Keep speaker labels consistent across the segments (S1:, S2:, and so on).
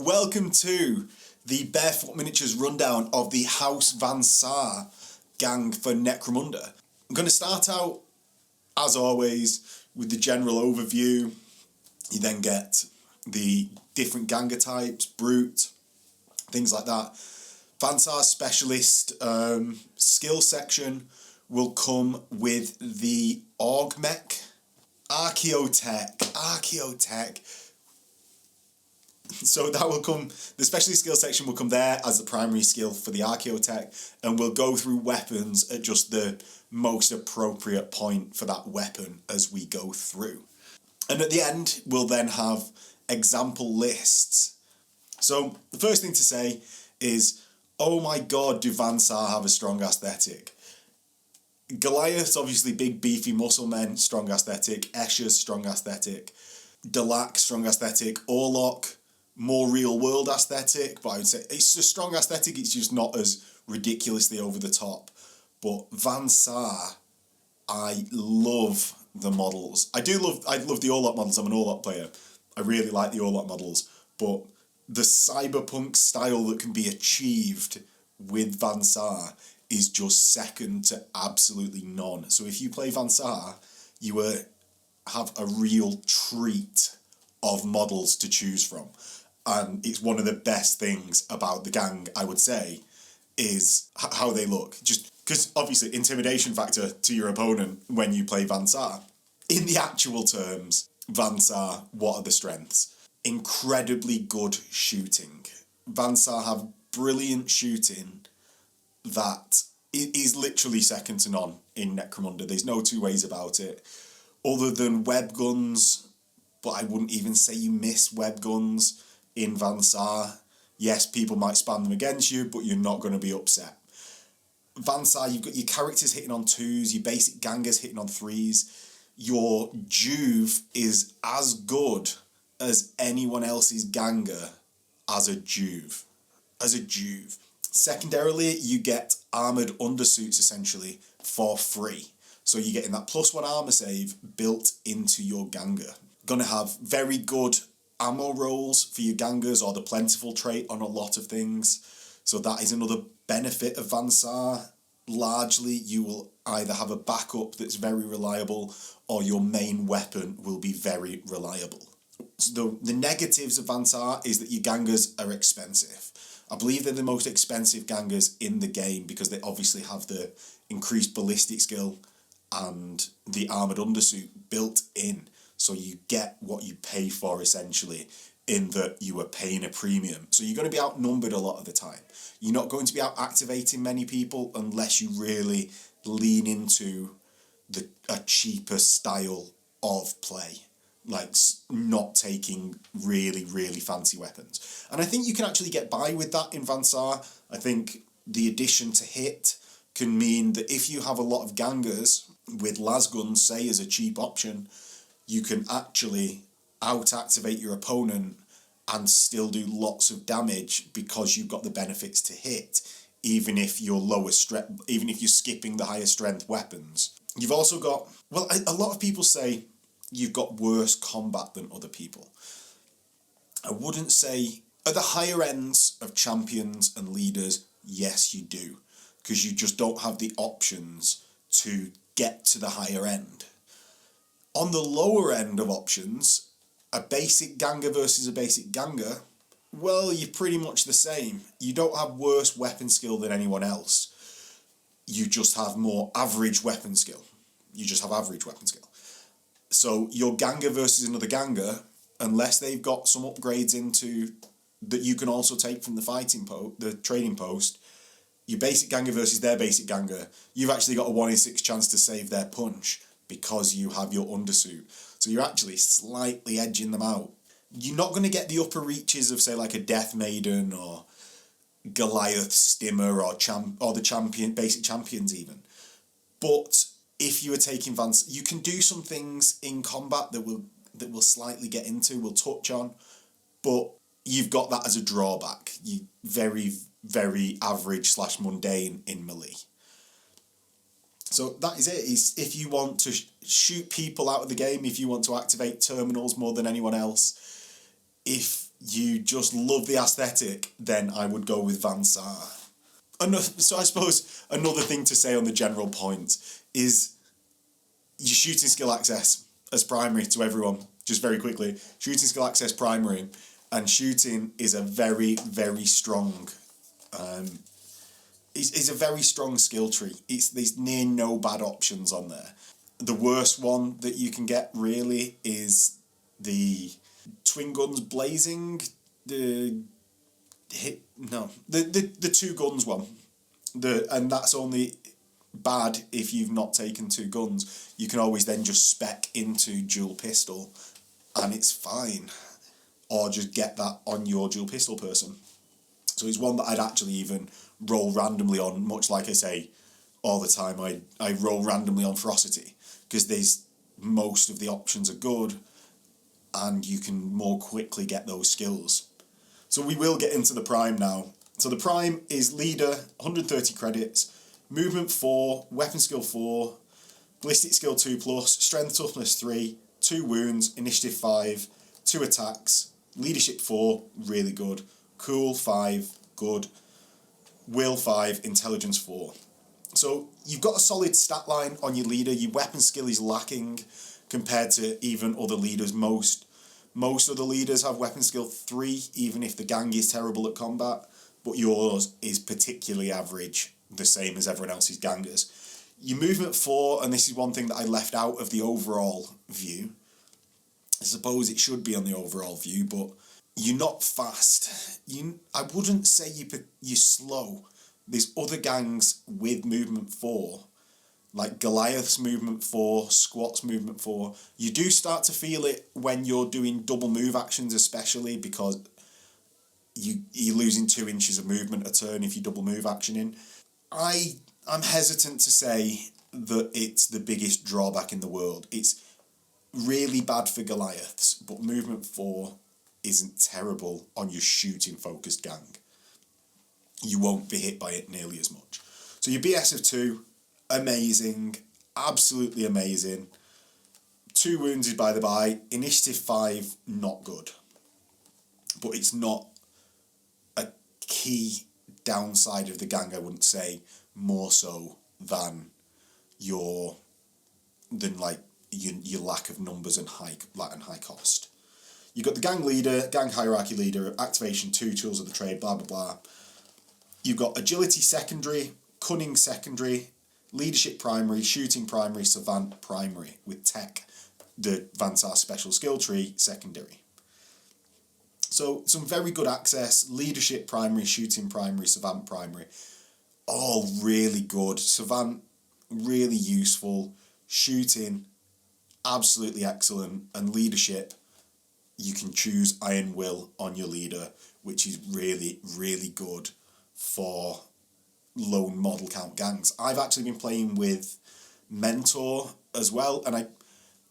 S1: welcome to the Bearfoot Miniatures rundown of the House Van Saar gang for Necromunda. I'm going to start out, as always, with the general overview. You then get the different ganger types, brute, things like that. Van Saar's specialist skill section will come with the Augmek, Archeotek. So that will come, the specialist skill section will come there as the primary skill for the Archeotek, and we'll go through weapons at just the most appropriate point for that weapon as we go through. And at the end, we'll then have example lists. So the first thing to say is, oh my god, do Van Saar have a strong aesthetic? Goliath's obviously big, beefy muscle men, strong aesthetic. Escher's strong aesthetic. Dalak, strong aesthetic. Orlok, more real world aesthetic, but I would say it's a strong aesthetic, it's just not as ridiculously over the top. But Van Saar, I love the models. I love the Orlok models. I'm an Orlok player. I really like the Orlok models, but the cyberpunk style that can be achieved with Van Saar is just second to absolutely none. So if you play Van Saar, you have a real treat of models to choose from. And it's one of the best things about the gang, I would say, is how they look. Just because, obviously, intimidation factor to your opponent when you play Van Saar. In the actual terms, Van Saar, what are the strengths? Incredibly good shooting. Van Saar have brilliant shooting that is literally second to none in Necromunda. There's no two ways about it. Other than web guns, but I wouldn't even say you miss web guns in Van Saar. Yes, people might spam them against you, but you're not going to be upset. Van Saar, you've got your characters hitting on 2s, your basic gangers hitting on 3s. Your Juve is as good as anyone else's ganger as a Juve. Secondarily, you get armoured undersuits, essentially, for free. So you're getting that +1 armour save built into your ganger. Gonna have very good ammo rolls for your gangers, or the plentiful trait on a lot of things. So that is another benefit of Van Saar. Largely, you will either have a backup that's very reliable, or your main weapon will be very reliable. So the negatives of Van Saar is that your gangers are expensive. I believe they're the most expensive gangers in the game because they obviously have the increased ballistic skill and the armoured undersuit built in. So you get what you pay for, essentially, in that you are paying a premium. So you're going to be outnumbered a lot of the time. You're not going to be out activating many people unless you really lean into a cheaper style of play, like not taking really, really fancy weapons. And I think you can actually get by with that in Van Saar. I think the addition to hit can mean that if you have a lot of gangers with lasguns, say, as a cheap option, you can actually out-activate your opponent and still do lots of damage because you've got the benefits to hit, even if you're even if you're skipping the higher strength weapons. You've also got, well, a lot of people say you've got worse combat than other people. I wouldn't say, at the higher ends of champions and leaders, yes you do, because you just don't have the options to get to the higher end. On the lower end of options, a basic ganger versus a basic ganger, well, you're pretty much the same. You don't have worse weapon skill than anyone else. You just have more average weapon skill. So your ganger versus another ganger, unless they've got some upgrades into that you can also take from the trading post, your basic ganger versus their basic ganger, you've actually got a 1 in 6 chance to save their punch because you have your undersuit. So you're actually slightly edging them out. You're not going to get the upper reaches of, say, like a Death Maiden or Goliath Stimmer or the basic champions even. But if you were taking you can do some things in combat that we'll slightly get into, we'll touch on, but you've got that as a drawback. You very, very average / mundane in melee. So that is it. If you want to shoot people out of the game, if you want to activate terminals more than anyone else, if you just love the aesthetic, then I would go with Van Saar. So I suppose another thing to say on the general point is your shooting skill access as primary to everyone. Just very quickly, shooting skill access primary, and shooting is a very, very strong is a very strong skill tree. There's near no bad options on there. The worst one that you can get really is the twin guns blazing, the two guns one. And that's only bad if you've not taken two guns. You can always then just spec into dual pistol and it's fine. Or just get that on your dual pistol person. So it's one that I'd actually even roll randomly on, much like I say all the time, I roll randomly on Ferocity, because most of the options are good and you can more quickly get those skills. So we will get into the Prime now. So the Prime is Leader, 130 credits, Movement 4, Weapon Skill 4, Ballistic Skill 2+, Strength Toughness 3, 2 wounds, Initiative 5, 2 attacks, Leadership 4, really good, Cool 5, good, Will 5, Intelligence 4. So you've got a solid stat line on your leader. Your weapon skill is lacking compared to even other leaders. Most other leaders have weapon skill 3, even if the gang is terrible at combat, but yours is particularly average, the same as everyone else's gangers. Your movement 4, and this is one thing that I left out of the overall view. I suppose it should be on the overall view, but you're not fast. I wouldn't say you're slow. There's other gangs with movement 4, like Goliath's movement 4, Squat's movement 4. You do start to feel it when you're doing double move actions, especially because you're losing 2 inches of movement a turn if you double move actioning. I'm hesitant to say that it's the biggest drawback in the world. It's really bad for Goliaths, but movement 4 isn't terrible on your shooting focused gang. You won't be hit by it nearly as much. So your BS of 2, amazing, absolutely amazing. 2 wounds is by the by. Initiative 5, not good. But it's not a key downside of the gang, I wouldn't say, more so than your lack of numbers and high cost. You've got the gang leader, gang hierarchy leader, activation 2, tools of the trade, blah blah blah. You've got agility secondary, cunning secondary, leadership primary, shooting primary, savant primary, with tech, the Van Saar special skill tree, secondary. So some very good access, leadership primary, shooting primary, savant primary, all really good. Savant, really useful. Shooting, absolutely excellent. And leadership, you can choose Iron Will on your leader, which is really, really good for lone model count gangs. I've actually been playing with Mentor as well, and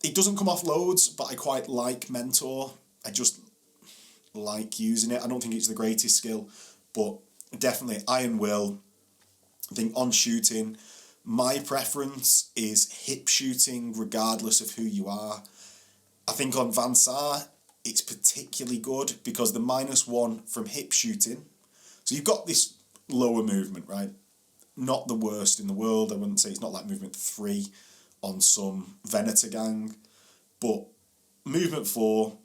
S1: it doesn't come off loads, but I quite like Mentor. I just like using it. I don't think it's the greatest skill, but definitely Iron Will. I think on shooting, my preference is hip shooting regardless of who you are. I think on Van Saar, it's particularly good because the -1 from hip shooting, so you've got this lower movement, right? Not the worst in the world. I wouldn't say it's not like movement 3 on some Venator gang, but movement 4,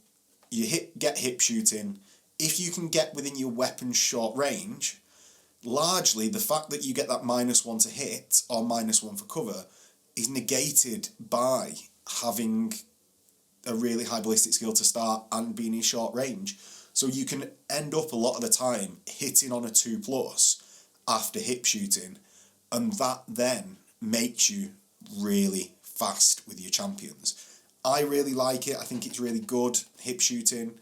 S1: you get hip shooting. If you can get within your weapon's short range, largely the fact that you get that -1 to hit or -1 for cover is negated by having a really high ballistic skill to start and being in short range. So you can end up a lot of the time hitting on a 2+ after hip shooting, and that then makes you really fast with your champions. I really like it. I think it's really good, hip shooting.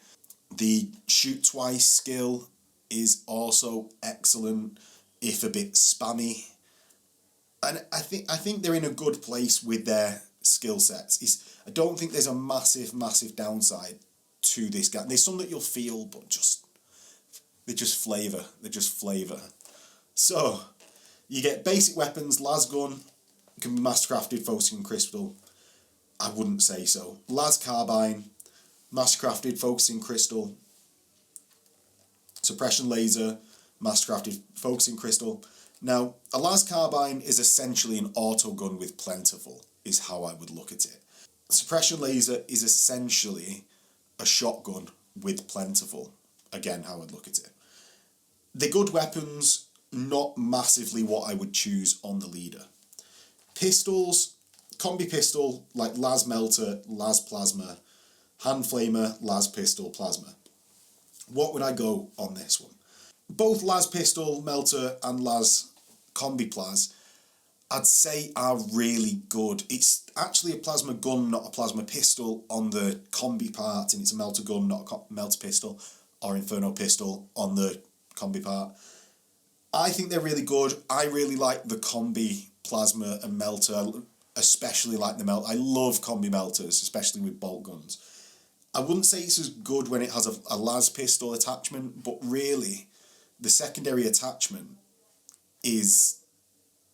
S1: The shoot twice skill is also excellent, if a bit spammy. And I think they're in a good place with their skill sets. I don't think there's a massive downside to this guy. There's some that you'll feel, but they're just flavour. So, you get basic weapons, las gun, can be mastercrafted, focusing crystal. I wouldn't say so. Las carbine, mastercrafted, focusing crystal. suppression laser, mastercrafted focusing crystal. Now, a las carbine is essentially an auto gun with plentiful, is how I would look at it. Suppression laser is essentially a shotgun with plentiful, again how I'd look at it. They're good weapons, not massively what I would choose on the leader. Pistols, combi pistol, like las melter, las plasma, hand flamer, las pistol, plasma. What would I go on this one? Both las pistol, melter and las combi plas, I'd say are really good. It's actually a plasma gun, not a plasma pistol on the combi part, and it's a melter gun, not a melter pistol, or inferno pistol on the combi part. I think they're really good. I really like the combi plasma and melter, especially like the melter. I love combi melters, especially with bolt guns. I wouldn't say it's as good when it has a las pistol attachment, but really, the secondary attachment is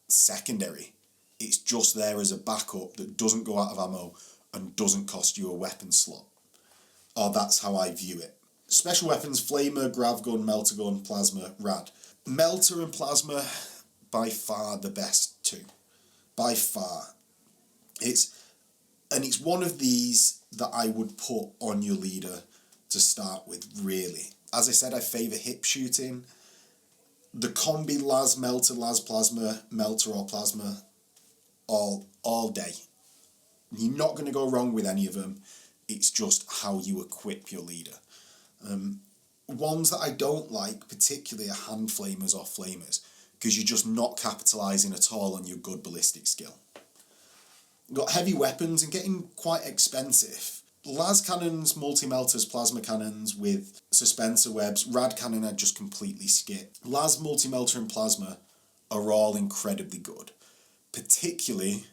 S1: secondary. It's just there as a backup that doesn't go out of ammo and doesn't cost you a weapon slot. Or that's how I view it. Special weapons, flamer, grav gun, melter gun, plasma, rad. Melter and plasma, by far the best two. By far. It's one of these that I would put on your leader to start with, really. As I said, I favour hip shooting. The combi las melter, las plasma, melter or plasma, all day. You're not going to go wrong with any of them. It's just how you equip your leader. Ones that I don't like particularly are hand flamers or flamers, because you're just not capitalising at all on your good ballistic skill. Got heavy weapons and getting quite expensive. Las cannons, multi-melters, plasma cannons with suspensor webs, rad cannon I just completely skip. Las, multi-melter and plasma are all incredibly good. Particularly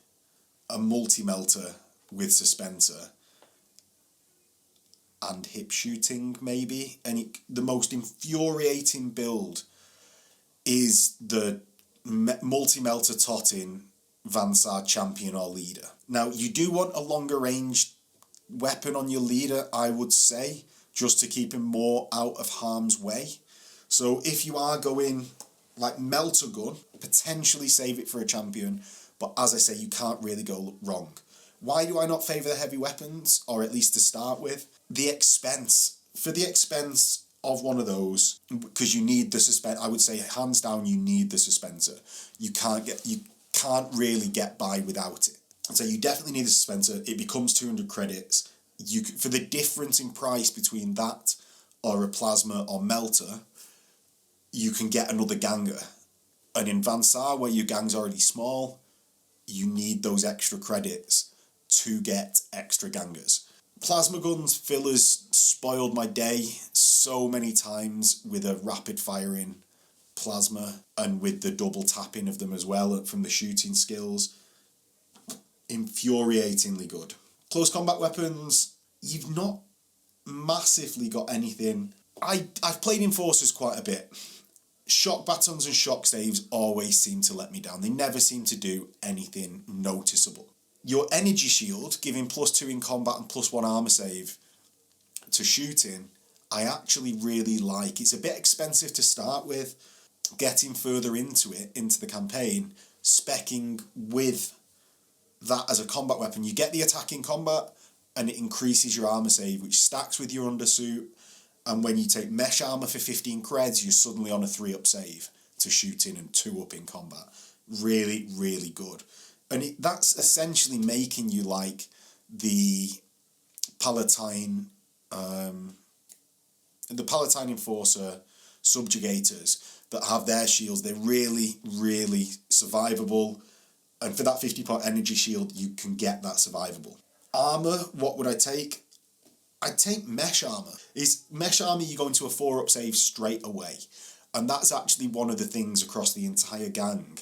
S1: a multi-melter with suspensor and hip shooting maybe. And the most infuriating build is the multi-melter Totin Saar champion or leader. Now you do want a longer range weapon on your leader, I would say, just to keep him more out of harm's way. So if you are going like melter gun, potentially save it for a champion, but as I say, you can't really go wrong. Why do I not favour the heavy weapons, or at least to start with? The expense. For the expense of one of those, because you need the suspensor, I would say hands down you need the suspensor. You can't really get by without it. So you definitely need the suspensor. It becomes 200 credits. For the difference in price between that or a plasma or melter, you can get another ganger. And in Saar, where your gang's already small, you need those extra credits to get extra gangers. Plasma guns, fillers, spoiled my day so many times with a rapid firing plasma and with the double tapping of them as well from the shooting skills. Infuriatingly good. Close combat weapons, you've not massively got anything. I've played Enforcers quite a bit. Shock batons and shock saves always seem to let me down. They never seem to do anything noticeable. Your energy shield, giving +2 in combat and +1 armor save to shooting, I actually really like. It's a bit expensive to start with. Getting further into the campaign, speccing with that as a combat weapon, you get the attack in combat and it increases your armor save, which stacks with your undersuit. And when you take mesh armor for 15 creds, you're suddenly on a 3-up save to shooting and 2-up in combat. Really, really good. And that's essentially making you like the Palatine Enforcer subjugators that have their shields. They're really, really survivable. And for that 50-point energy shield, you can get that survivable. Armor, what would I take? I'd take mesh armor. Mesh armor, you go into a 4-up save straight away. And that's actually one of the things across the entire gang,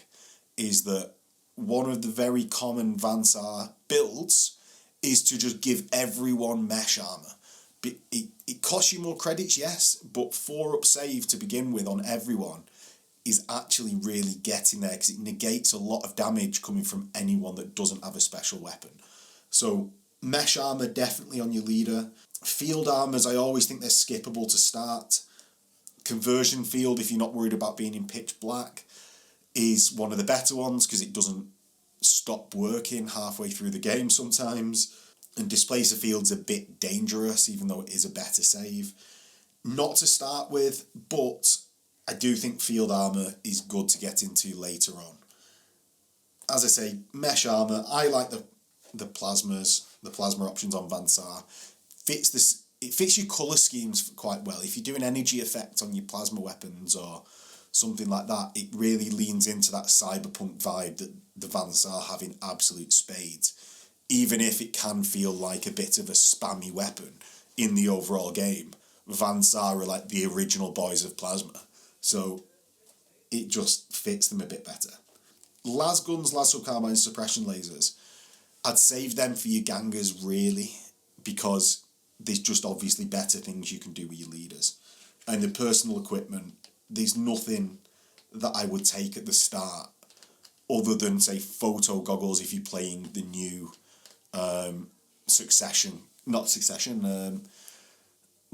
S1: is that one of the very common Saar builds is to just give everyone mesh armor. It costs you more credits, yes, but 4-up save to begin with on everyone is actually really getting there, because it negates a lot of damage coming from anyone that doesn't have a special weapon. So mesh armor definitely on your leader. Field armors, I always think they're skippable to start. Conversion field, if you're not worried about being in pitch black, is one of the better ones because it doesn't stop working halfway through the game sometimes. And Displacer Field's a bit dangerous, even though it is a better save. Not to start with, but I do think Field Armour is good to get into later on. As I say, Mesh Armour, I like the plasma options on Van Saar. It fits your colour schemes quite well. If you do an energy effect on your plasma weapons or something like that, it really leans into that cyberpunk vibe that the Van Saar have in absolute spades. Even if it can feel like a bit of a spammy weapon in the overall game, Van Saar are like the original boys of plasma. So it just fits them a bit better. Las guns, las subcarbines, suppression lasers. I'd save them for your gangers, really, because there's just obviously better things you can do with your leaders. And the personal equipment, there's nothing that I would take at the start other than, say, photo goggles if you're playing the new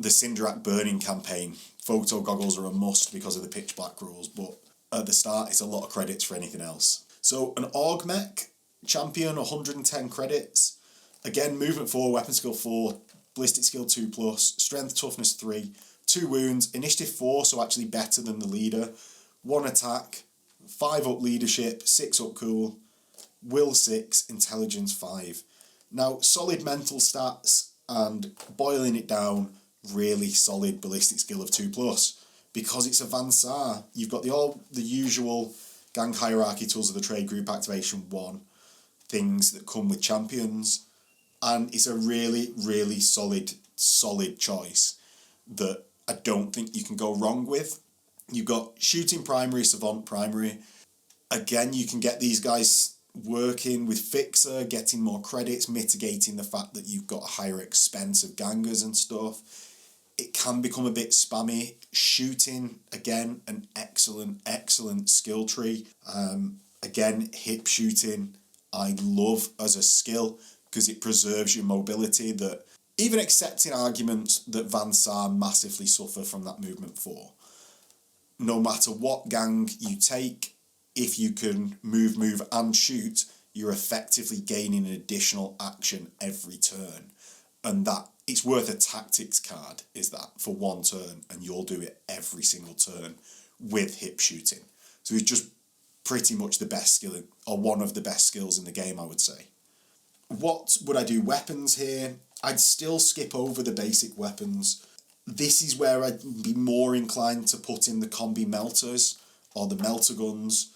S1: the Cinderak burning campaign. Photo goggles are a must because of the pitch black rules, but at the start it's a lot of credits for anything else. So an Augmek champion, 110 credits. Again, movement 4, weapon skill 4, ballistic skill 2+, strength toughness 3, 2 wounds, initiative 4, so actually better than the leader, 1 attack, 5 up leadership, 6 up cool, will 6, intelligence 5. Now, solid mental stats and boiling it down, really solid ballistic skill of 2+. Because it's a Van Saar, you've got the usual gang hierarchy tools of the trade group activation 1 things that come with champions, and it's a really, really solid choice that I don't think you can go wrong with. You've got shooting primary, savant primary. Again, you can get these guys working with Fixer, getting more credits, mitigating the fact that you've got a higher expense of gangers and stuff. It can become a bit spammy. Shooting, again, an excellent skill tree. Again, hip shooting, I love as a skill because it preserves your mobility, that even accepting arguments that Van Saar massively suffer from that movement 4. No matter what gang you take, if you can move and shoot, you're effectively gaining an additional action every turn. And that, it's worth a tactics card, is that, for 1 turn, and you'll do it every single turn with hip shooting. So it's just pretty much the best skill, or one of the best skills in the game, I would say. What would I do? Weapons here. I'd still skip over the basic weapons. This is where I'd be more inclined to put in the combi melters or the melter guns.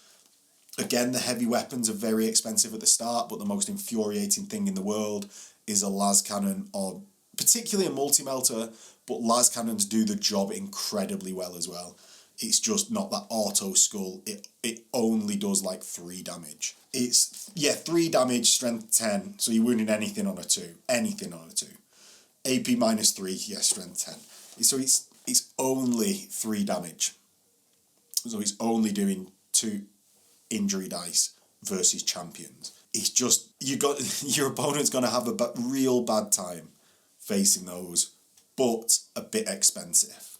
S1: Again, the heavy weapons are very expensive at the start, but the most infuriating thing in the world is a las cannon, or particularly a multi-melter, but las cannons do the job incredibly well as well. It's just not that auto skull. It only does like 3 damage. It's, 3 damage, strength 10, so you're wounding anything on a 2. Anything on a 2. AP -3, strength 10. So it's only 3 damage. So it's only doing 2 injury dice versus champions. It's just, your opponent's going to have a real bad time facing those, but a bit expensive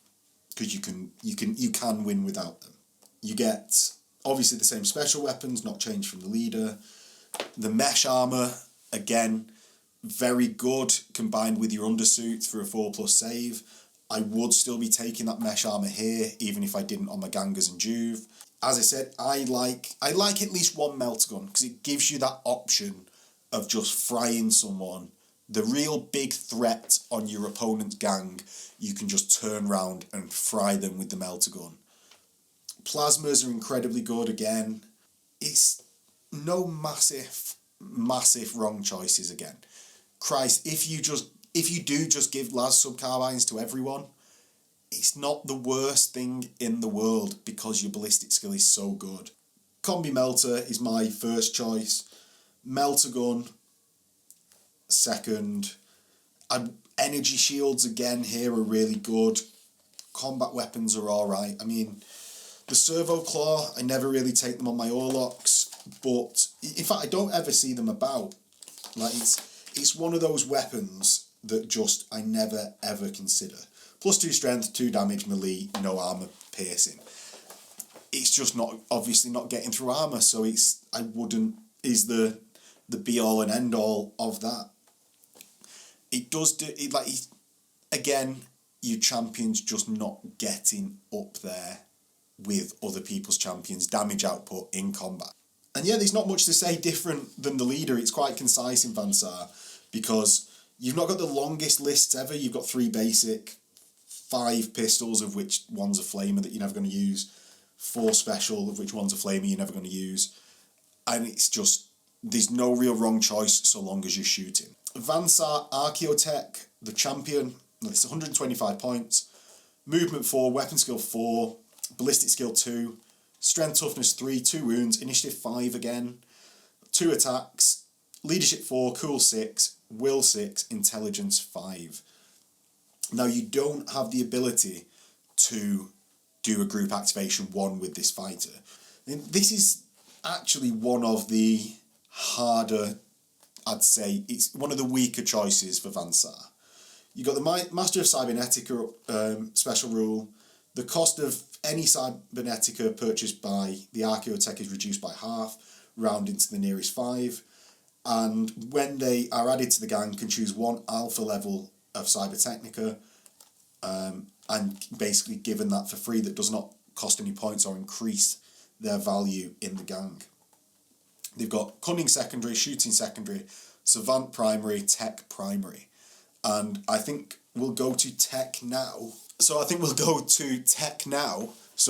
S1: because you can win without them. You get obviously the same special weapons, not changed from the leader. The mesh armor, again, very good combined with your undersuit for a 4+ save. I would still be taking that mesh armor here, even if I didn't on my gangers and Juve. As I said, I like at least 1 melt gun because it gives you that option of just frying someone. The real big threat on your opponent's gang, you can just turn around and fry them with the melter gun. Plasmas are incredibly good again. It's no massive wrong choices again. Christ, if you do just give las subcarbines to everyone, it's not the worst thing in the world because your ballistic skill is so good. Combi melter is my first choice. Melter gun, second. Energy shields again here are really good. Combat weapons are alright. I mean, the servo claw, I never really take them on my Orlocks, but in fact I don't ever see them about. Like it's one of those weapons that just I never ever consider. +2 strength, 2 damage, melee, no armor, piercing. It's just not, obviously not getting through armor, so is the be all and end all of that. It does do it, like, again, your champion's just not getting up there with other people's champions' damage output in combat. And yeah, there's not much to say different than the leader. It's quite concise in Saar, because you've not got the longest lists ever. You've got 3 basic, 5 pistols, of which one's a flamer that you're never going to use, 4 special, of which one's a flamer you're never going to use. And it's just, there's no real wrong choice so long as you're shooting. Saar Archeotek, the champion, it's 125 points, movement 4, weapon skill 4, ballistic skill 2, strength toughness 3, 2 wounds, initiative 5 again, 2 attacks, leadership 4, cool 6, will 6, intelligence 5. Now you don't have the ability to do a group activation 1 with this fighter. And this is actually one of the harder, I'd say, it's one of the weaker choices for Saar. You've got the Master of Cybernetica special rule. The cost of any Cybernetica purchased by the Archeotek is reduced by half, rounding to the nearest 5. And when they are added to the gang, can choose 1 alpha level of Cybernetica, and basically given that for free, that does not cost any points or increase their value in the gang. They've got Cunning secondary, Shooting secondary, Savant primary, Tech primary. And I think we'll go to Tech now. So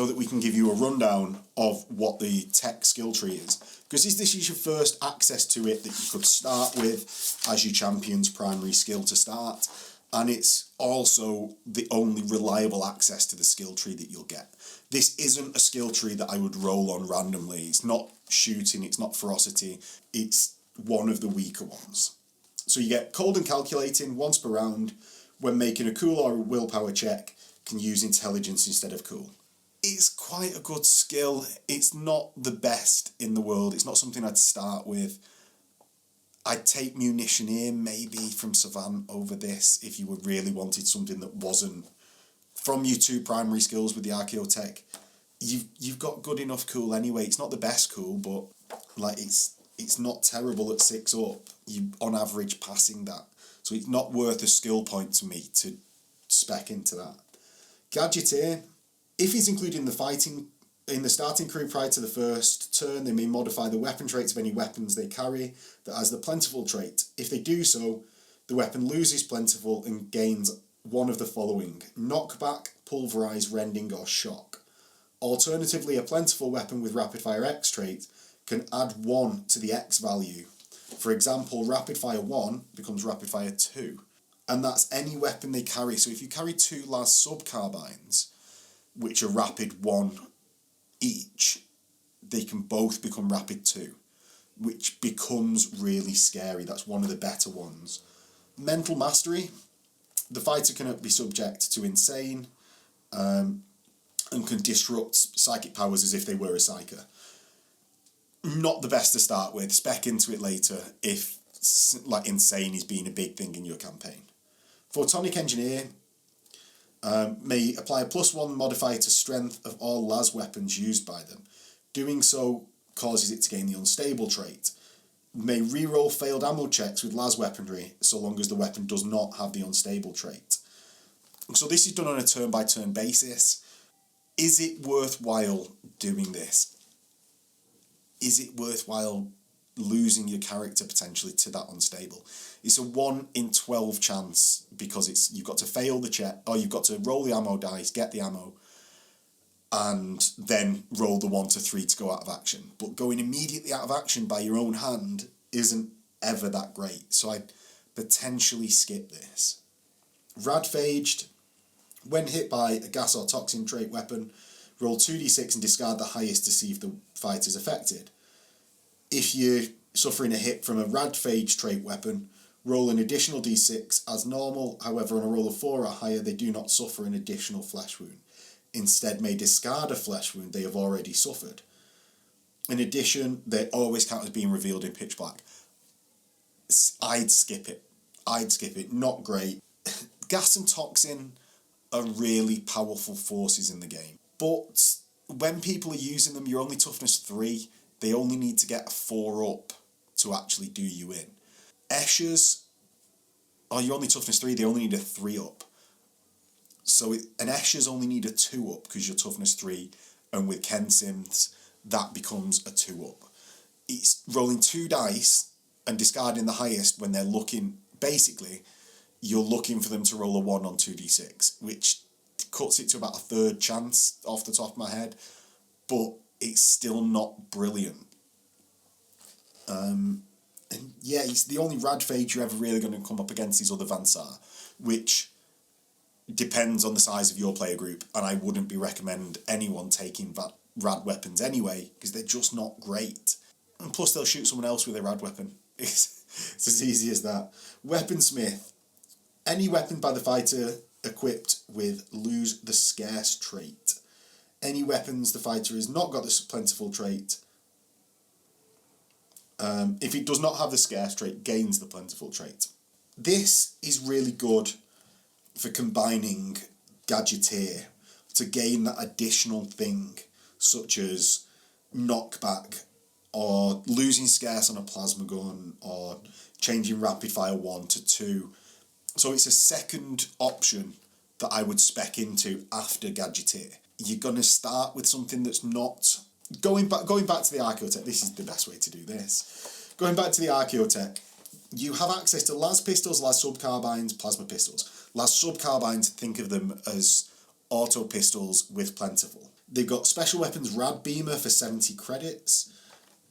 S1: that we can give you a rundown of what the Tech skill tree is. Because this is your first access to it that you could start with as your champion's primary skill to start. And it's also the only reliable access to the skill tree that you'll get. This isn't a skill tree that I would roll on randomly. It's not shooting, it's not ferocity. It's one of the weaker ones. So you get cold and calculating once per round. When making a cool or a willpower check, can use intelligence instead of cool. It's quite a good skill. It's not the best in the world. It's not something I'd start with. I'd take Munitioneer maybe from Savant over this if you really wanted something that wasn't from your 2 primary skills with the Archeotek. You've got good enough cool anyway. It's not the best cool, but like it's not terrible at 6 up. You on average passing that. So it's not worth a skill point to me to spec into that. Gadgeteer, if he's included in the starting crew prior to the first turn, they may modify the weapon traits of any weapons they carry that has the Plentiful trait. If they do so, the weapon loses Plentiful and gains one of the following: knockback, pulverize, rending, or shock. Alternatively, a Plentiful weapon with Rapid Fire X trait can add 1 to the X value. For example, Rapid Fire 1 becomes Rapid Fire 2. And that's any weapon they carry. So if you carry 2 las sub-carbines, which are Rapid 1 each, they can both become Rapid 2, which becomes really scary. That's one of the better ones. Mental Mastery. The fighter can be subject to Insane, and can disrupt psychic powers as if they were a psyker. Not the best to start with. Spec into it later if like Insane is being a big thing in your campaign. Photonic Engineer may apply a +1 modifier to strength of all las weapons used by them. Doing so causes it to gain the Unstable trait. May reroll failed ammo checks with las weaponry so long as the weapon does not have the Unstable trait. So this is done on a turn-by-turn basis. Is it worthwhile doing this? Is it worthwhile losing your character potentially to that Unstable? It's a 1 in 12 chance because you've got to fail the check, or you've got to roll the ammo dice, get the ammo, and then roll the 1 to 3 to go out of action. But going immediately out of action by your own hand isn't ever that great, so I'd potentially skip this. Radphaged. When hit by a gas or toxin trait weapon, roll 2d6 and discard the highest to see if the fight is affected. If you're suffering a hit from a Radphage trait weapon, roll an additional d6 as normal. However, on a roll of 4 or higher, they do not suffer an additional flesh wound. Instead, may discard a flesh wound they have already suffered. In addition, they always count as being revealed in pitch black. I'd skip it. Not great. Gas and toxin are really powerful forces in the game. But when people are using them, you're only toughness 3. They only need to get a 4 up to actually do you in. Esches, you're only toughness 3, they only need a 3 up. So an Esches only need a 2 up because you're toughness 3, and with Kensynths, that becomes a 2 up. It's rolling 2 dice and discarding the highest when they're looking, basically, you're looking for them to roll a 1 on 2d6, which cuts it to about a third chance off the top of my head, but it's still not brilliant. And yeah, it's the only Radphage you're ever really going to come up against is other Saar, which depends on the size of your player group, and I wouldn't be recommend anyone taking rad weapons anyway, because they're just not great. And plus they'll shoot someone else with a rad weapon. It's as easy as that. Weaponsmith. Any weapon by the fighter equipped with lose the scarce trait. Any weapons the fighter has not got the plentiful trait. If it does not have the scarce trait, gains the plentiful trait. This is really good for combining Gadgeteer to gain that additional thing, such as knockback, or losing scarce on a plasma gun, or changing rapid fire 1 to 2. So it's a second option that I would spec into after Gadgeteer. You're going to start with something that's not... Going back to the Archeotek, this is the best way to do this. Going back to the Archeotek, you have access to las pistols, las subcarbines, plasma pistols. Las subcarbines, think of them as auto pistols with plentiful. They've got special weapons Rad Beamer for 70 credits.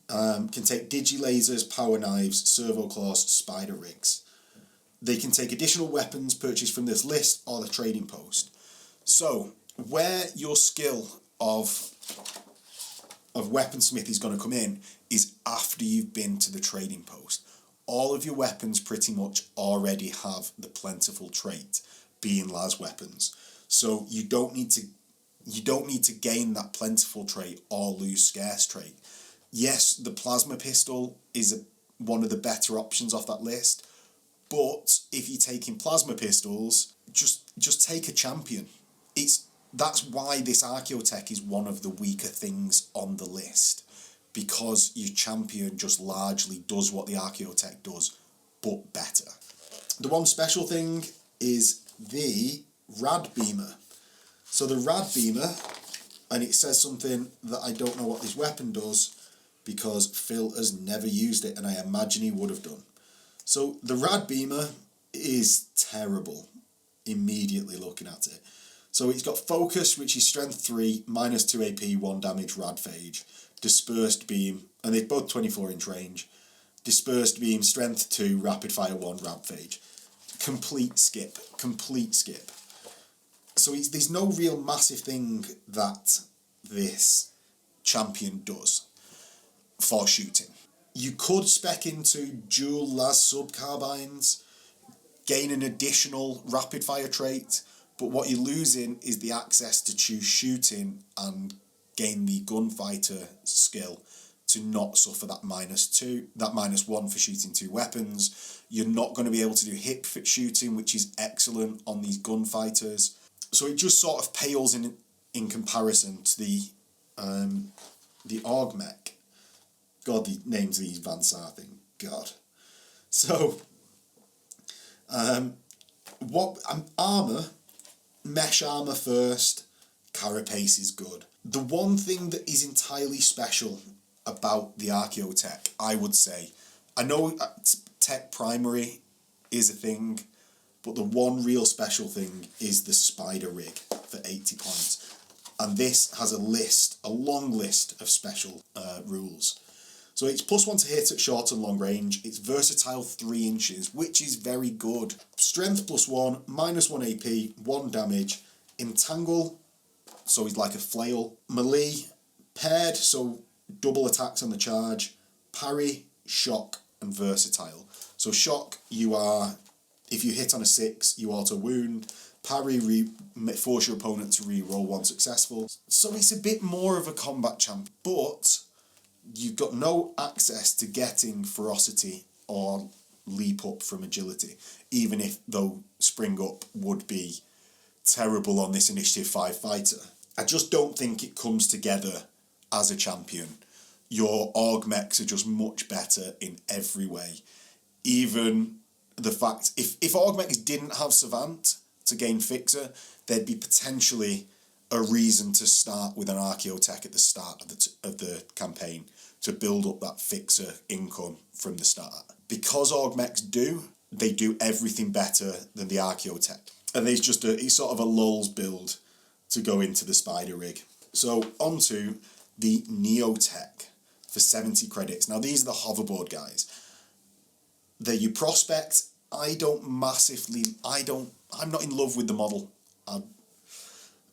S1: Can take digilasers, power knives, servo claws, spider rigs. They can take additional weapons purchased from this list or the trading post. So, where your skill of weaponsmith is going to come in is after you've been to the trading post. All of your weapons pretty much already have the plentiful trait, being las weapons. So you don't need to gain that plentiful trait or lose scarce trait. Yes, the plasma pistol is one of the better options off that list, but if you're taking plasma pistols, just take a champion. That's why this Archeotek is one of the weaker things on the list, because your champion just largely does what the Archeotek does, but better. The one special thing is the Rad Beamer. So the Rad Beamer, and it says something that I don't know what this weapon does, because Phil has never used it, and I imagine he would have done. So the Rad Beamer is terrible, immediately looking at it. So it's got Focus, which is Strength 3, minus 2 AP, 1 damage, Radphage. Dispersed Beam, and they're both 24-inch range. Dispersed Beam, Strength 2, Rapid Fire 1, Radphage. Complete skip. So there's no real massive thing that this champion does for shooting. You could spec into dual las subcarbines, gain an additional rapid fire trait, but what you're losing is the access to choose shooting and gain the gunfighter skill to not suffer that -1 for shooting 2 weapons. You're not going to be able to do hip shooting, which is excellent on these gunfighters. So it just sort of pales in comparison to the Augmek. God, the names of these Saar thing. God. So, armour, mesh armour first, carapace is good. The one thing that is entirely special about the Archeotek, I would say, I know tech primary is a thing, but the one real special thing is the spider rig for 80 points. And this has a long list of special rules. So it's +1 to hit at short and long range. It's versatile 3 inches, which is very good. Strength +1, -1 AP, 1 damage. Entangle, so he's like a flail. Melee, paired, so double attacks on the charge. Parry, shock, and versatile. So shock, if you hit on a 6, you auto wound. Parry, force your opponent to re-roll 1 successful. So it's a bit more of a combat champ, but you've got no access to getting ferocity or leap up from agility, even if though spring up would be terrible on this Initiative 5 fighter. I just don't think it comes together as a champion. Your Augmeks are just much better in every way. Even the fact, if Augmeks didn't have Savant to gain Fixer, there'd be potentially a reason to start with an Archeotek at the start of the campaign to build up that Fixer income from the start. Because Augmeks they do everything better than the Archeotek. And it's sort of a lulz build to go into the Spider Rig. So onto the Neotek for 70 credits. Now these are the hoverboard guys. They're your prospect. I'm not in love with the model.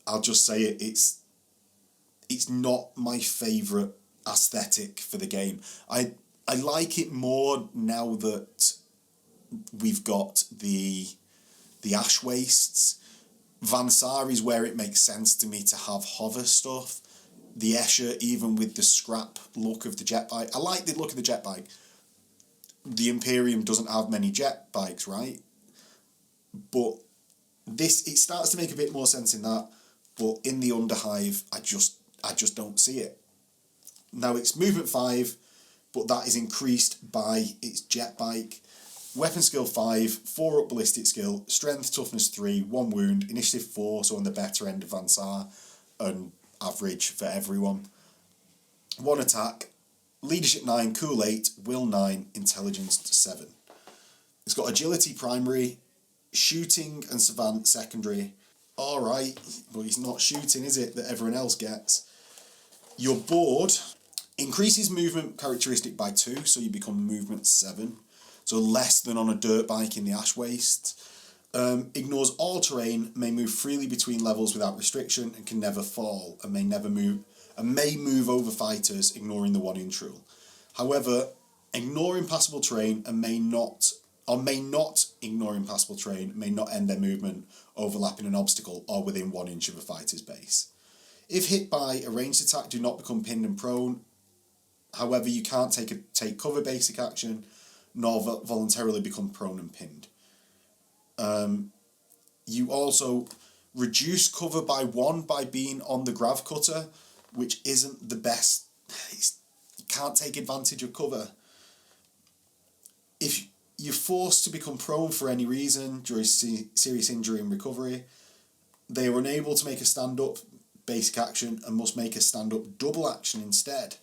S1: I'll just say it. It's not my favourite aesthetic for the game. I like it more now that we've got the Ash Wastes. Van Saar is where it makes sense to me to have hover stuff. The Escher, even with the scrap look of the jet bike. I like the look of the jet bike. The Imperium doesn't have many jet bikes, right? But it starts to make a bit more sense in that. But in the Underhive, I just don't see it. Now it's movement 5, but that is increased by its jet bike. Weapon skill 5, 4 up ballistic skill, strength, toughness 3, 1 wound, initiative 4, so on the better end of Van Saar, and average for everyone. 1 attack, leadership 9, cool 8, will 9, intelligence 7. It's got agility primary, shooting and savant secondary. Alright, but it's not shooting, is it, that everyone else gets? Your board increases movement characteristic by 2, so you become movement 7. So less than on a dirt bike in the Ash Waste. Ignores all terrain, may move freely between levels without restriction, and can never fall, and may move over fighters, ignoring the 1-inch rule. However, ignore impassable terrain and may not ignore impassable terrain, may not end their movement overlapping an obstacle or within 1 inch of a fighter's base. If hit by a ranged attack, do not become pinned and prone. However, you can't take cover basic action, nor voluntarily become prone and pinned. You also reduce cover by 1 by being on the grav cutter, which isn't the best. You can't take advantage of cover. If you're forced to become prone for any reason during serious injury and recovery, they are unable to make a stand-up basic action and must make a stand-up double action instead,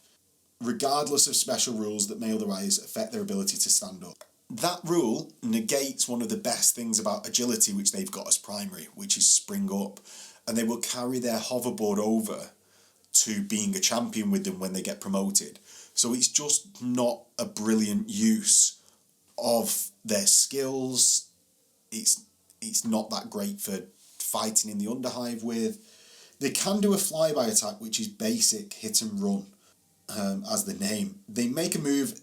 S1: regardless of special rules that may otherwise affect their ability to stand up. That rule negates one of the best things about agility, which they've got as primary, which is spring up, and they will carry their hoverboard over to being a champion with them when they get promoted. So it's just not a brilliant use of their skills. It's not that great for fighting in the Underhive with. They can do a flyby attack, which is basic hit and run. As the name. They make a move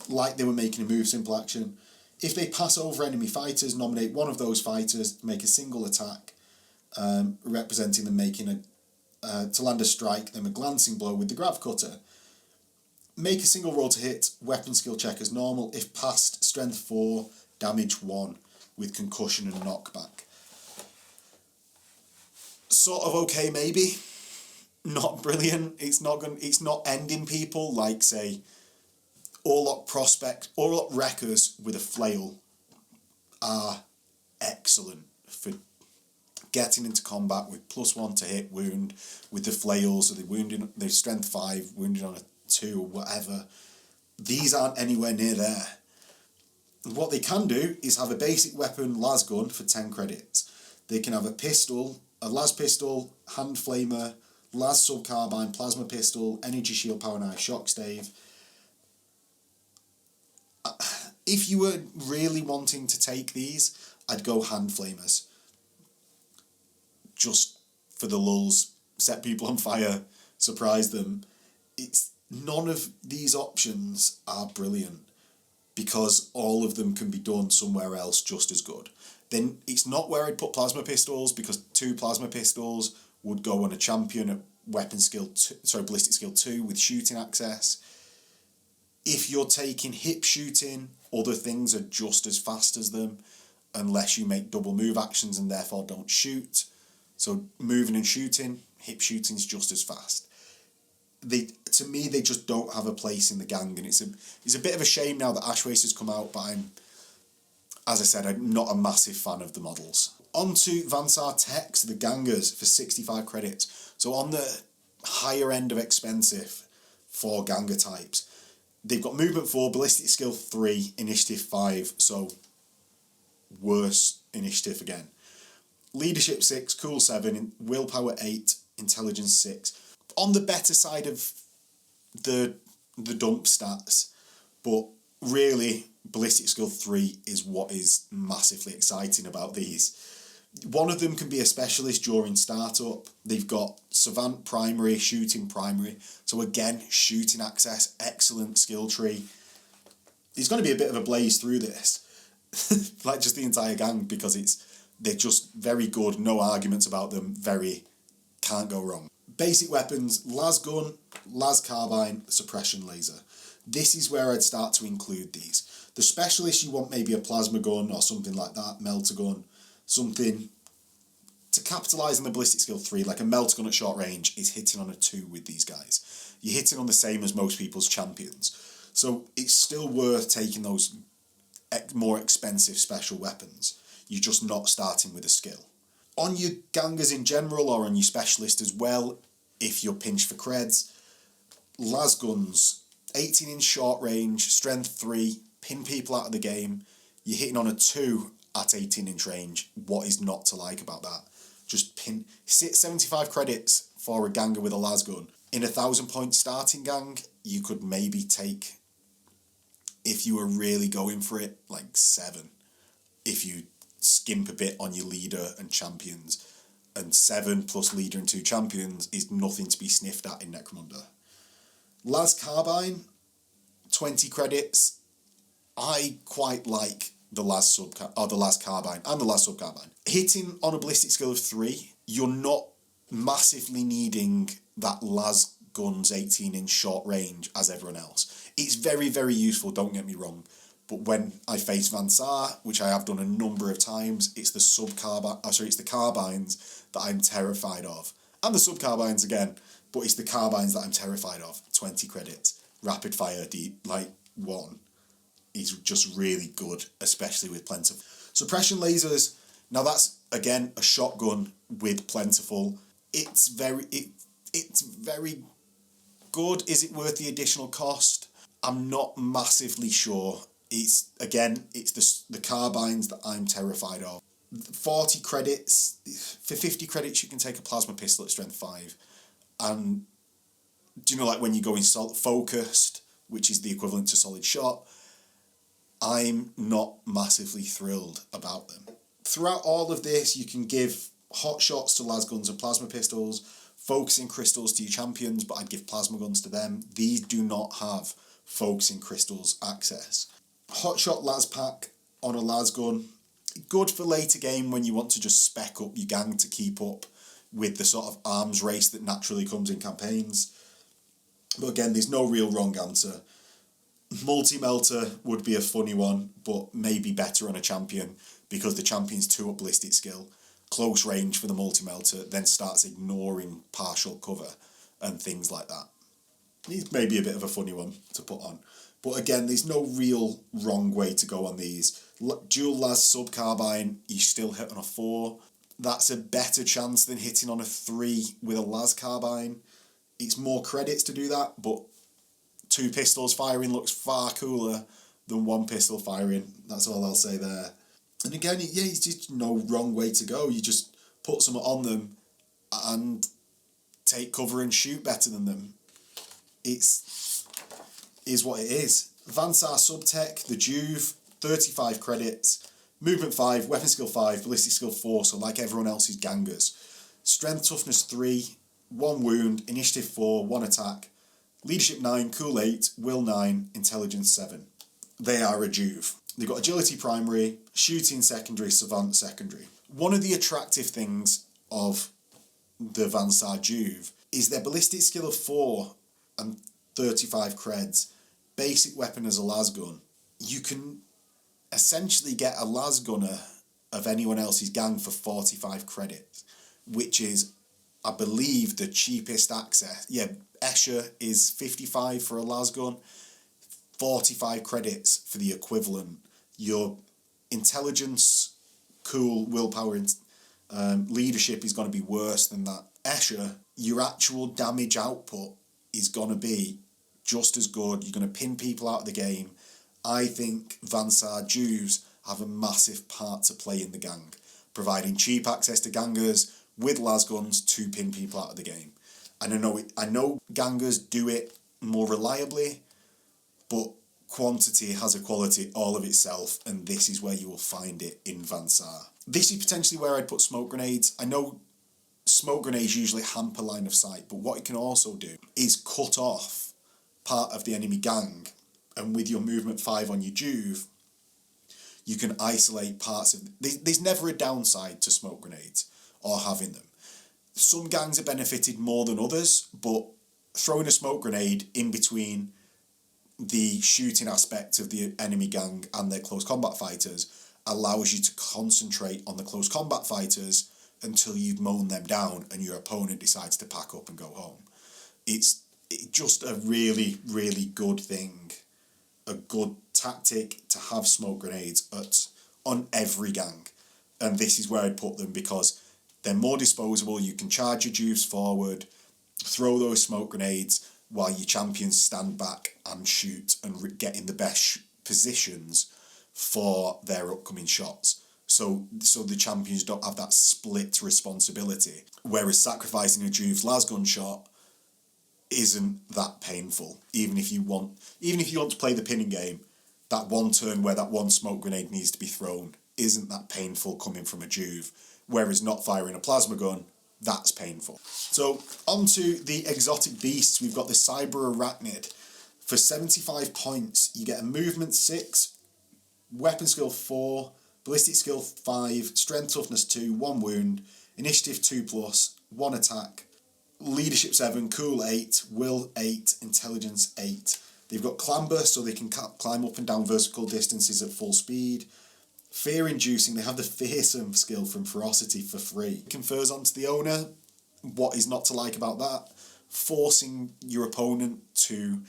S1: like they were making a move simple action. If they pass over enemy fighters, nominate one of those fighters to make a single attack, representing them making to land a strike, then a glancing blow with the grav cutter. Make a single roll to hit, weapon skill check as normal. If passed, strength 4, damage 1, with concussion and knockback. Sort of okay, maybe. Not brilliant. It's not ending people like, say, Orlok Wreckers with a flail are excellent for getting into combat with +1 to hit wound with the flails, or they're strength 5, wounded on a 2 or whatever. These aren't anywhere near there. What they can do is have a basic weapon las gun for 10 credits. They can have a pistol, a las pistol, hand flamer, las sub-carbine, plasma pistol, energy shield, power knife, shock stave. If you were really wanting to take these, I'd go hand flamers. Just for the lulz, set people on fire, surprise them. None of these options are brilliant because all of them can be done somewhere else just as good. Then it's not where I'd put plasma pistols, because 2 plasma pistols would go on a champion at ballistic skill 2 with shooting access. If you're taking hip shooting, other things are just as fast as them, unless you make double move actions and therefore don't shoot. So moving and shooting, hip shooting's just as fast. To me, they just don't have a place in the gang, and it's a bit of a shame now that Ash Racer's come out, but as I said, I'm not a massive fan of the models. On to Vansar Techs, the gangers, for 65 credits. So on the higher end of expensive for ganger types. They've got movement 4, ballistic skill 3, initiative 5, so worse initiative again. Leadership 6, cool 7, willpower 8, intelligence 6. On the better side of the dump stats, but really ballistic skill 3 is what is massively exciting about these. One of them can be a specialist during startup. They've got Savant primary, shooting primary. So again, shooting access, excellent skill tree. There's going to be a bit of a blaze through this. Like just the entire gang, because they're just very good, no arguments about them, can't go wrong. Basic weapons, las gun, las carbine, suppression laser. This is where I'd start to include these. The specialist, you want maybe a plasma gun or something like that, melter gun. Something to capitalise on the ballistic skill 3, like a melter gun at short range is hitting on a 2 with these guys. You're hitting on the same as most people's champions. So it's still worth taking those more expensive special weapons. You're just not starting with a skill. On your gangers in general, or on your specialist as well, if you're pinched for creds, las guns, 18-inch short range, strength 3, pin people out of the game. You're hitting on a 2 at 18-inch range. What is not to like about that? Just 75 credits for a ganger with a las gun. In a 1,000-point starting gang, you could maybe take, if you were really going for it, like 7. If you skimp a bit on your leader and champions. And 7 plus leader and 2 champions is nothing to be sniffed at in Necromunda. Las Carbine, 20 credits. I quite like the las carbine and the las sub carbine. Hitting on a ballistic skill of 3, you're not massively needing that las gun's 18-inch short range as everyone else. It's very, very useful, don't get me wrong, but when I face Vansar, which I have done a number of times, it's the carbines that I'm terrified of. And the sub carbines again, but it's the carbines that I'm terrified of. 20 credits, rapid fire, like 1. Is just really good, especially with plentiful. Suppression lasers, now that's, again, a shotgun with plentiful. It's very good. Is it worth the additional cost? I'm not massively sure. It's the carbines that I'm terrified of. 40 credits, for 50 credits you can take a plasma pistol at strength 5. And do you know, like when you go in focused, which is the equivalent to solid shot, I'm not massively thrilled about them. Throughout all of this, you can give hot shots to las guns and plasma pistols, focusing crystals to your champions, but I'd give plasma guns to them. These do not have focusing crystals access. Hot shot las pack on a las gun, good for later game when you want to just spec up your gang to keep up with the sort of arms race that naturally comes in campaigns. But again, there's no real wrong answer. Multi-melter would be a funny one, but maybe better on a champion because the champion's 2-up ballistic skill, close range for the multi-melter, then starts ignoring partial cover and things like that. It's maybe a bit of a funny one to put on. But again, there's no real wrong way to go on these. Dual las sub carbine, you still hit on a 4. That's a better chance than hitting on a 3 with a las carbine. It's more credits to do that, but 2 pistols firing looks far cooler than 1 pistol firing. That's all I'll say there. And again, it's just no wrong way to go. You just put some on them and take cover and shoot better than them. Is what it is. Vansar Subtek, the Juve, 35 credits, movement 5, weapon skill 5, ballistic skill 4, so like everyone else's gangers. Strength toughness 3, 1 wound, initiative 4, 1 attack, leadership 9, cool 8, will 9, intelligence 7. They are a Juve. They've got agility primary, shooting secondary, savant secondary. One of the attractive things of the Vansar Juve is their ballistic skill of 4 and 35 creds, basic weapon as a las gun. You can essentially get a las gunner of anyone else's gang for 45 credits. which is, I believe, the cheapest access. Yeah, Escher is 55 for a lasgun, 45 credits for the equivalent. Your intelligence, cool, willpower, leadership is going to be worse than that. Escher, your actual damage output is going to be just as good. You're going to pin people out of the game. I think Saar Jews have a massive part to play in the gang, providing cheap access to gangers with lasguns to pin people out of the game. And I know gangers do it more reliably, but quantity has a quality all of itself, and this is where you will find it in Saar. This is potentially where I'd put smoke grenades. I know smoke grenades usually hamper line of sight, but what it can also do is cut off part of the enemy gang, and with your movement 5 on your Juve, you can isolate parts of... There's never a downside to smoke grenades or having them. Some gangs are benefited more than others, but throwing a smoke grenade in between the shooting aspect of the enemy gang and their close combat fighters allows you to concentrate on the close combat fighters until you've mown them down and your opponent decides to pack up and go home. It's just a really, really good thing, a good tactic to have smoke grenades on every gang. And this is where I'd put them because they're more disposable. You can charge your juice forward, throw those smoke grenades while your champions stand back and shoot and get in the best positions for their upcoming shots. So the champions don't have that split responsibility. Whereas sacrificing a Juve's lasgun shot isn't that painful. Even if you want to play the pinning game, that one turn where that one smoke grenade needs to be thrown isn't that painful coming from a Juve. Whereas not firing a plasma gun, that's painful. So on to the exotic beasts. We've got the Cyberarachnid. For 75 points, you get a movement 6, weapon skill 4, ballistic skill 5, strength toughness 2, 1 wound, initiative 2+, 1 attack, leadership 7, cool 8, will 8, intelligence 8. They've got clamber, so they can climb up and down vertical distances at full speed. Fear inducing, they have the fearsome skill from ferocity for free. It confers onto the owner. What is not to like about that? Forcing your opponent to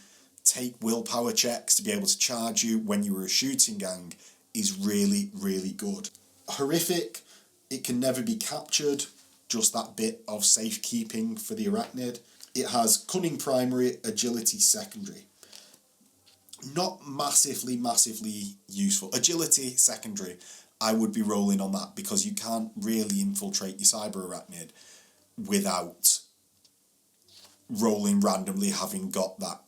S1: take willpower checks to be able to charge you when you were a shooting gang is really, really good. Horrific, it can never be captured, just that bit of safekeeping for the Arachnid. It has cunning primary, agility secondary. Not massively useful. Agility secondary, I would be rolling on that because you can't really infiltrate your Cyberarachnid without rolling randomly having got that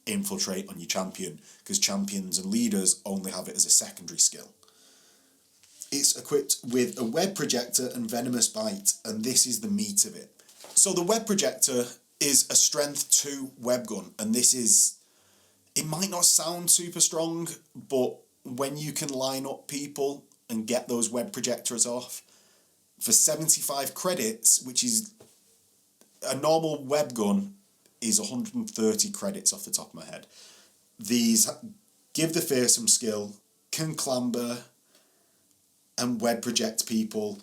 S1: infiltrate on your champion, because champions and leaders only have it as a secondary skill. It's equipped with a web projector and venomous bite, and this is the meat of it. So the web projector is a strength 2 web gun, and this is... It might not sound super strong, but when you can line up people and get those web projectors off, for 75 credits, which is a normal web gun, is 130 credits off the top of my head. These give the fearsome skill, can clamber, and web project people.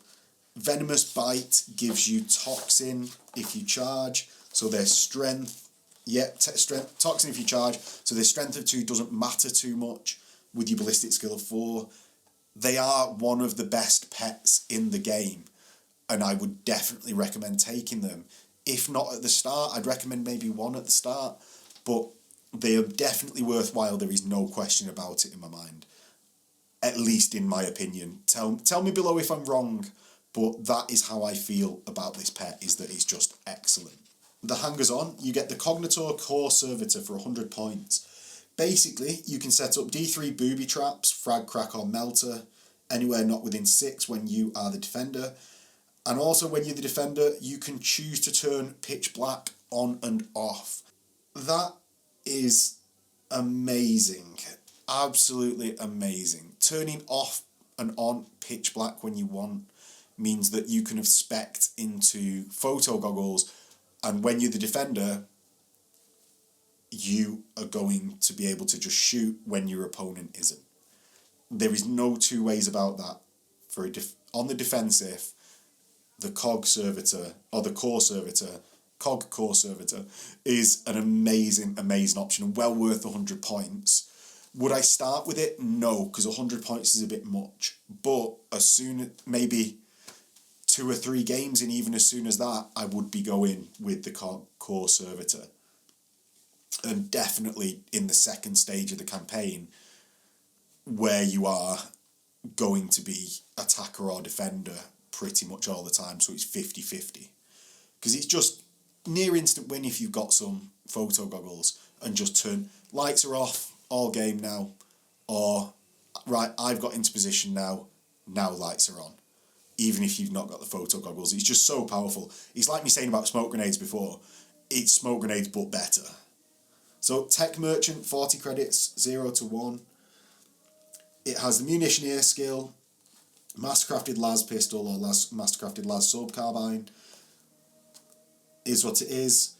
S1: Venomous bite gives you toxin if you charge, so their strength. Strength toxin if you charge, so their strength of 2 doesn't matter too much with your ballistic skill of 4. They are one of the best pets in the game, and I would definitely recommend taking them. If not at the start, I'd recommend maybe 1 at the start, but they are definitely worthwhile. There is no question about it in my mind, at least in my opinion. Tell me below if I'm wrong, but that is how I feel about this pet, is that it's just excellent. The hangers-on, you get the Cognitor Core Servitor for 100 points. Basically, you can set up D3 booby traps, frag, crack or melter, anywhere not within 6 when you are the defender. And also when you're the defender, you can choose to turn pitch black on and off. That is amazing. Absolutely amazing. Turning off and on pitch black when you want means that you can have spec'd into photo goggles, and when you're the defender, you are going to be able to just shoot when your opponent isn't. There is no two ways about that. On the defensive, the COG servitor, or the core servitor, COG core servitor, is an amazing, amazing option and well worth 100 points. Would I start with it? No, because 100 points is a bit much. But as soon, maybe 2 or 3 games, and even as soon as that, I would be going with the core servitor. And definitely in the second stage of the campaign, where you are going to be attacker or defender pretty much all the time, so it's 50-50. Because it's just near instant win if you've got some photo goggles and just turn, lights are off, all game now, or right, I've got into position now lights are on. Even if you've not got the photo goggles, it's just so powerful. It's like me saying about smoke grenades before, it's smoke grenades but better. So Tech Merchant, 40 credits, 0 to 1. It has the Munitioneer skill, Mastercrafted Las pistol or Mastercrafted Las sub carbine. Is what it is.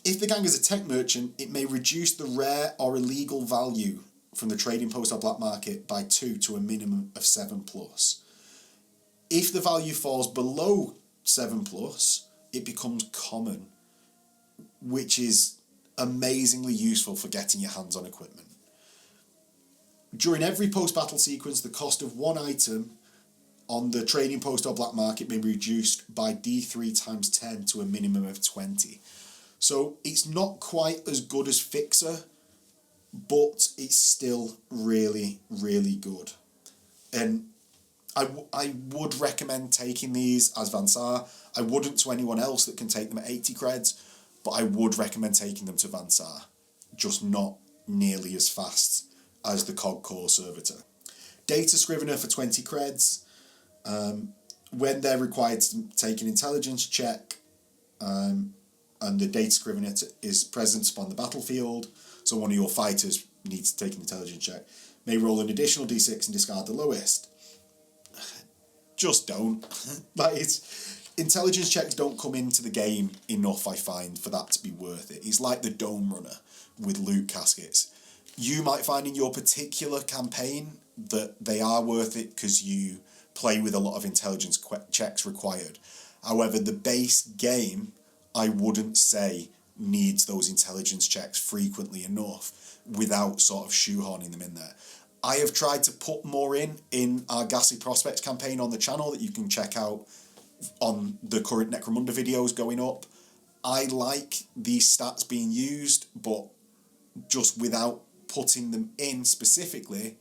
S1: If the gang is a Tech Merchant, it may reduce the rare or illegal value from the trading post or black market by 2 to a minimum of 7+. If the value falls below 7+, it becomes common, which is amazingly useful for getting your hands on equipment. During every post-battle sequence, the cost of one item on the trading post or black market may be reduced by D3 times 10 to a minimum of 20. So it's not quite as good as Fixer, but it's still really, really good. And I would recommend taking these as Van Saar. I wouldn't to anyone else that can take them at 80 creds, but I would recommend taking them to Van Saar, just not nearly as fast as the COG core servitor. Data Scrivener for 20 creds. When they're required to take an intelligence check, and the Data Scrivener is present upon the battlefield, so one of your fighters needs to take an intelligence check, may roll an additional d6 and discard the lowest. Just don't. Intelligence checks don't come into the game enough, I find, for that to be worth it. It's like the Dome Runner with loot caskets. You might find in your particular campaign that they are worth it because you play with a lot of intelligence checks required. However, the base game, I wouldn't say, needs those intelligence checks frequently enough without sort of shoehorning them in there. I have tried to put more in our Ghastly Prospects campaign on the channel that you can check out on the current Necromunda videos going up. I like these stats being used, but just without putting them in specifically,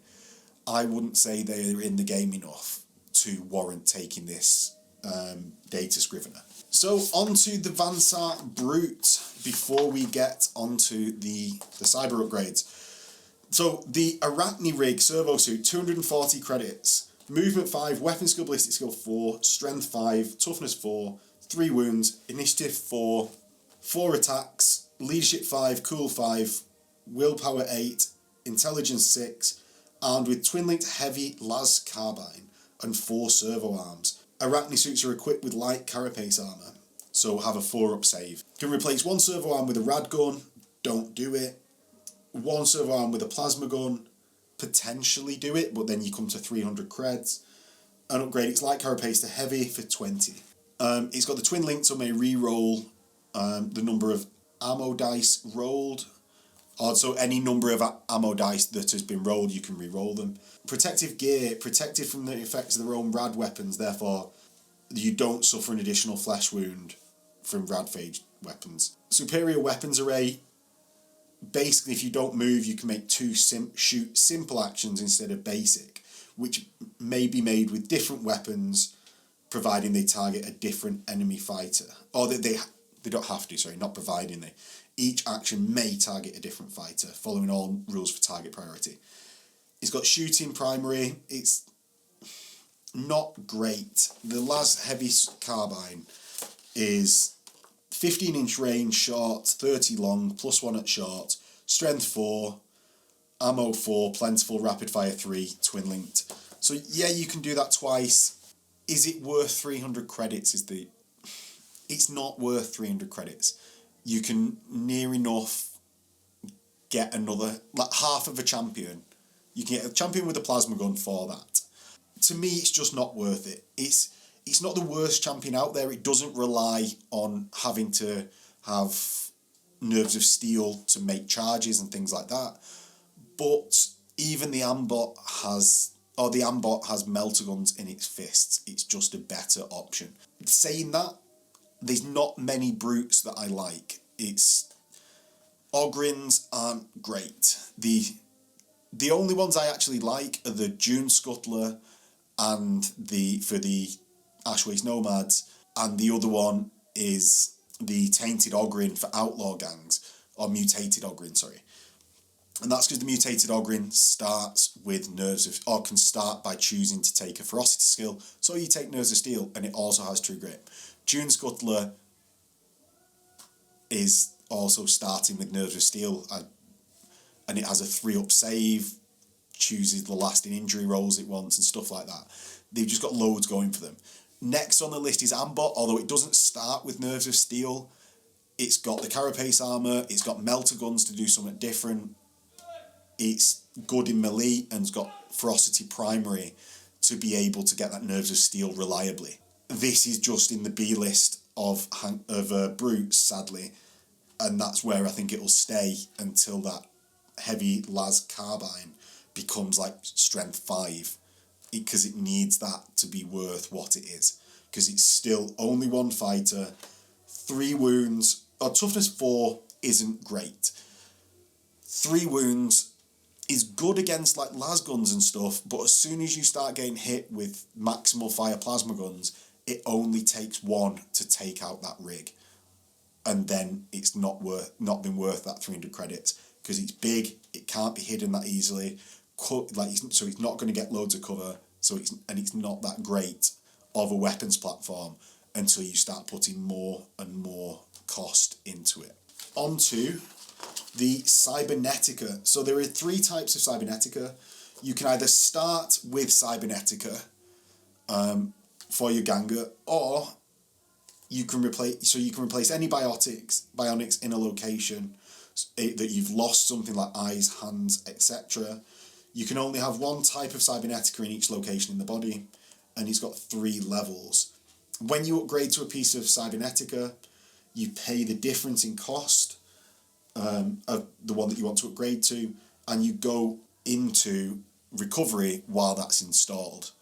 S1: I wouldn't say they're in the game enough to warrant taking this Data Scrivener. So onto the Van Saar Brute before we get onto the cyber upgrades. So the Arachni Rig Servo Suit, 240 credits, Movement 5, Weapon Skill, Ballistic Skill 4, Strength 5, Toughness 4, 3 wounds, Initiative 4, 4 attacks, Leadership 5, Cool 5, Willpower 8, Intelligence 6, armed with twin-linked heavy las carbine and 4 servo arms. Arachni suits are equipped with light carapace armour, so have a 4-up save. Can replace 1 servo arm with a rad gun, don't do it. 1 servo arm with a plasma gun, potentially do it, but then you come to 300 creds. And upgrade its light carapace to heavy for 20. It's got the twin link, so may re-roll the number of ammo dice rolled. So any number of ammo dice that has been rolled, you can re-roll them. Protective gear, protected from the effects of their own rad weapons, therefore you don't suffer an additional flesh wound from rad phage weapons. Superior weapons array. Basically, if you don't move, you can make 2 shoot simple actions instead of basic, which may be made with different weapons, providing they target a different enemy fighter. Or they don't have to, sorry, not providing they. Each action may target a different fighter, following all rules for target priority. It's got shooting primary. It's not great. The Las Heavy Carbine is 15-inch range short, 30 long, +1 at short, strength 4, ammo 4, plentiful, rapid fire 3, twin linked. So yeah, you can do that twice. Is it worth 300 credits? It's not worth 300 credits. You can near enough get another, like half of a champion. You can get a champion with a plasma gun for that. To me, it's just not worth it. It's it's not the worst champion out there. It doesn't rely on having to have nerves of steel to make charges and things like that. But even the Ambot has meltaguns in its fists. It's just a better option. Saying that, there's not many brutes that I like. Ogryns aren't great. The only ones I actually like are the Dune Scuttler and for the Ashways Nomads, and the other one is the Tainted Ogryn for outlaw gangs, or Mutated Ogryn, sorry. And that's because the Mutated Ogryn starts with Nerves of, or can start by choosing to take a Ferocity skill, so you take Nerves of Steel, and it also has True Grip. Dune Scuttler is also starting with Nerves of Steel, and it has a 3-up save, chooses the lasting injury rolls it wants, and stuff like that. They've just got loads going for them. Next on the list is Ambot, although it doesn't start with Nerves of Steel. It's got the Carapace armour, it's got Meltaguns to do something different. It's good in melee and it's got Ferocity Primary to be able to get that Nerves of Steel reliably. This is just in the B list of brutes, sadly, and that's where I think it'll stay until that heavy las carbine becomes like strength 5, because it needs that to be worth what it is, because it's still only one fighter, 3 wounds, or toughness 4 isn't great. 3 wounds is good against like las guns and stuff, but as soon as you start getting hit with maximal fire plasma guns, it only takes 1 to take out that rig, and then it's not been worth that 300 credits, because it's big, it can't be hidden that easily, so it's not going to get loads of cover, it's not that great of a weapons platform until you start putting more and more cost into it. On to the Cybernetica. So there are 3 types of Cybernetica. You can either start with Cybernetica for your Ganga, or you can replace any bionics in a location that you've lost, something like eyes, hands, etc. You can only have 1 type of Cybernetica in each location in the body, and it's got 3 levels. When you upgrade to a piece of Cybernetica, you pay the difference in cost of the one that you want to upgrade to, and you go into recovery while that's installed.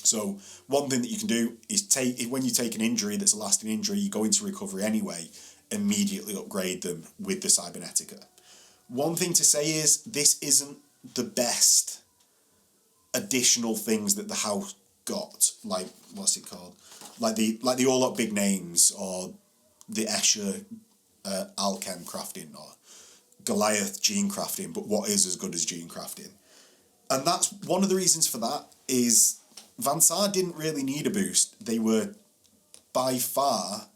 S1: So one thing that you can do is when you take an injury that's a lasting injury, you go into recovery anyway, immediately upgrade them with the Cybernetica. One thing to say is this isn't the best additional things that the house got, like what's it called, like the Orlok big names, or the Escher Alchem crafting, or Goliath gene crafting, but what is as good as gene crafting? And that's one of the reasons for that is Van Saar didn't really need a boost. They were by far,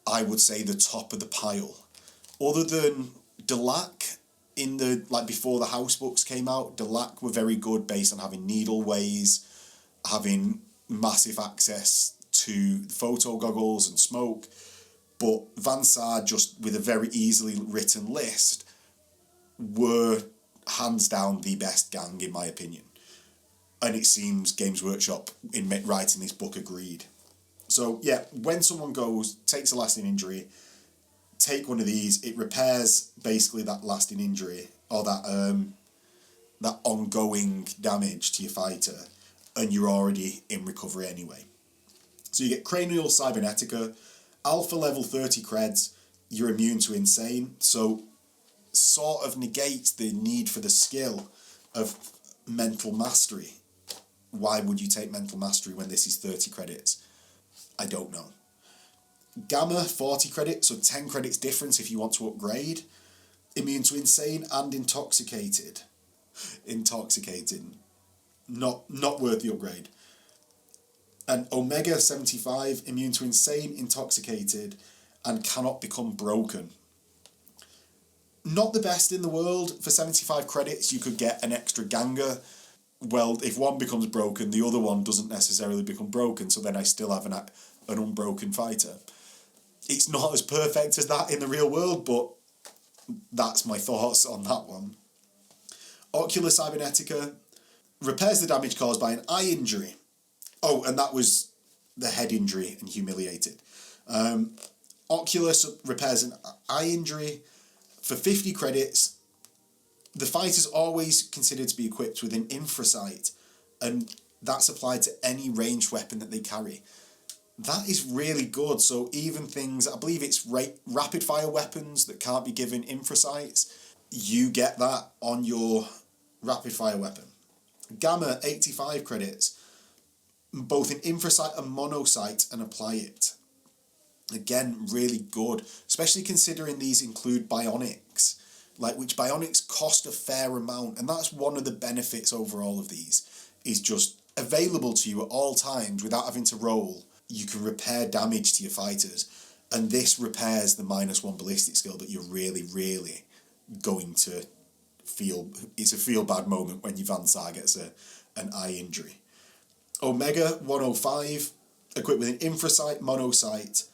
S1: I would say, the top of the pile. Other than Delac, before the house books came out, Delac were very good based on having needle ways, having massive access to photo goggles and smoke. But Van Saar, just with a very easily written list, were hands down the best gang in my opinion. And it seems Games Workshop, in writing this book, agreed. So yeah, when someone takes a lasting injury, take one of these, it repairs basically that lasting injury, or that ongoing damage to your fighter, and you're already in recovery anyway. So you get Cranial Cybernetica, Alpha level 30 creds, you're immune to Insane, so sort of negates the need for the skill of Mental Mastery. Why would you take Mental Mastery when this is 30 credits? I don't know. Gamma, 40 credits, so 10 credits difference if you want to upgrade. Immune to Insane and Intoxicated. Intoxicating. Not worth the upgrade. And Omega, 75, immune to Insane, Intoxicated, and cannot become broken. Not the best in the world. For 75 credits, you could get an extra Ganga. Well, if one becomes broken, the other one doesn't necessarily become broken, so then I still have an unbroken fighter. It's not as perfect as that in the real world, but that's my thoughts on that one. Ocular Cybernetica repairs the damage caused by an eye injury. Oh, and that was the head injury and humiliated. Oculus repairs an eye injury for 50 credits. The fighter's always considered to be equipped with an infrasight, and that's applied to any ranged weapon that they carry. That is really good. So even things, I believe it's rapid fire weapons that can't be given infrasights, you get that on your rapid fire weapon. Gamma, 85 credits, both an infrasight and monosight, and apply it. Again, really good, especially considering these include bionics, which bionics cost a fair amount, and that's one of the benefits overall of these, is just available to you at all times without having to roll. You can repair damage to your fighters, and this repairs the -1 ballistic skill that you're really, really going to feel. It's a feel bad moment when your Van Saar gets an eye injury. Omega, 105, equipped with an infrasight, monosight,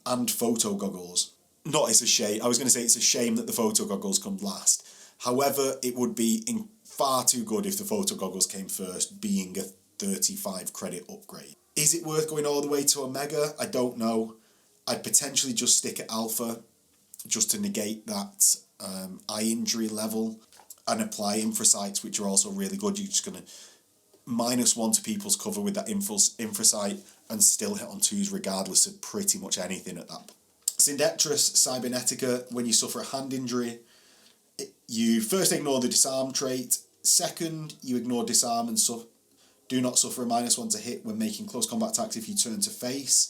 S1: and photo goggles. It's a shame. I was going to say it's a shame that the photo goggles come last. However, it would be far too good if the photo goggles came first, being a 35 credit upgrade. Is it worth going all the way to Omega? I don't know. I'd potentially just stick at Alpha just to negate that eye injury level, and apply infrasights, which are also really good. You're just going to -1 to people's cover with that infrasight and still hit on 2s regardless of pretty much anything at that. Syndectrus, Cybernetica, when you suffer a hand injury, you first ignore the disarm trait. Second, you ignore disarm and do not suffer a -1 to hit when making close combat attacks if you turn to face.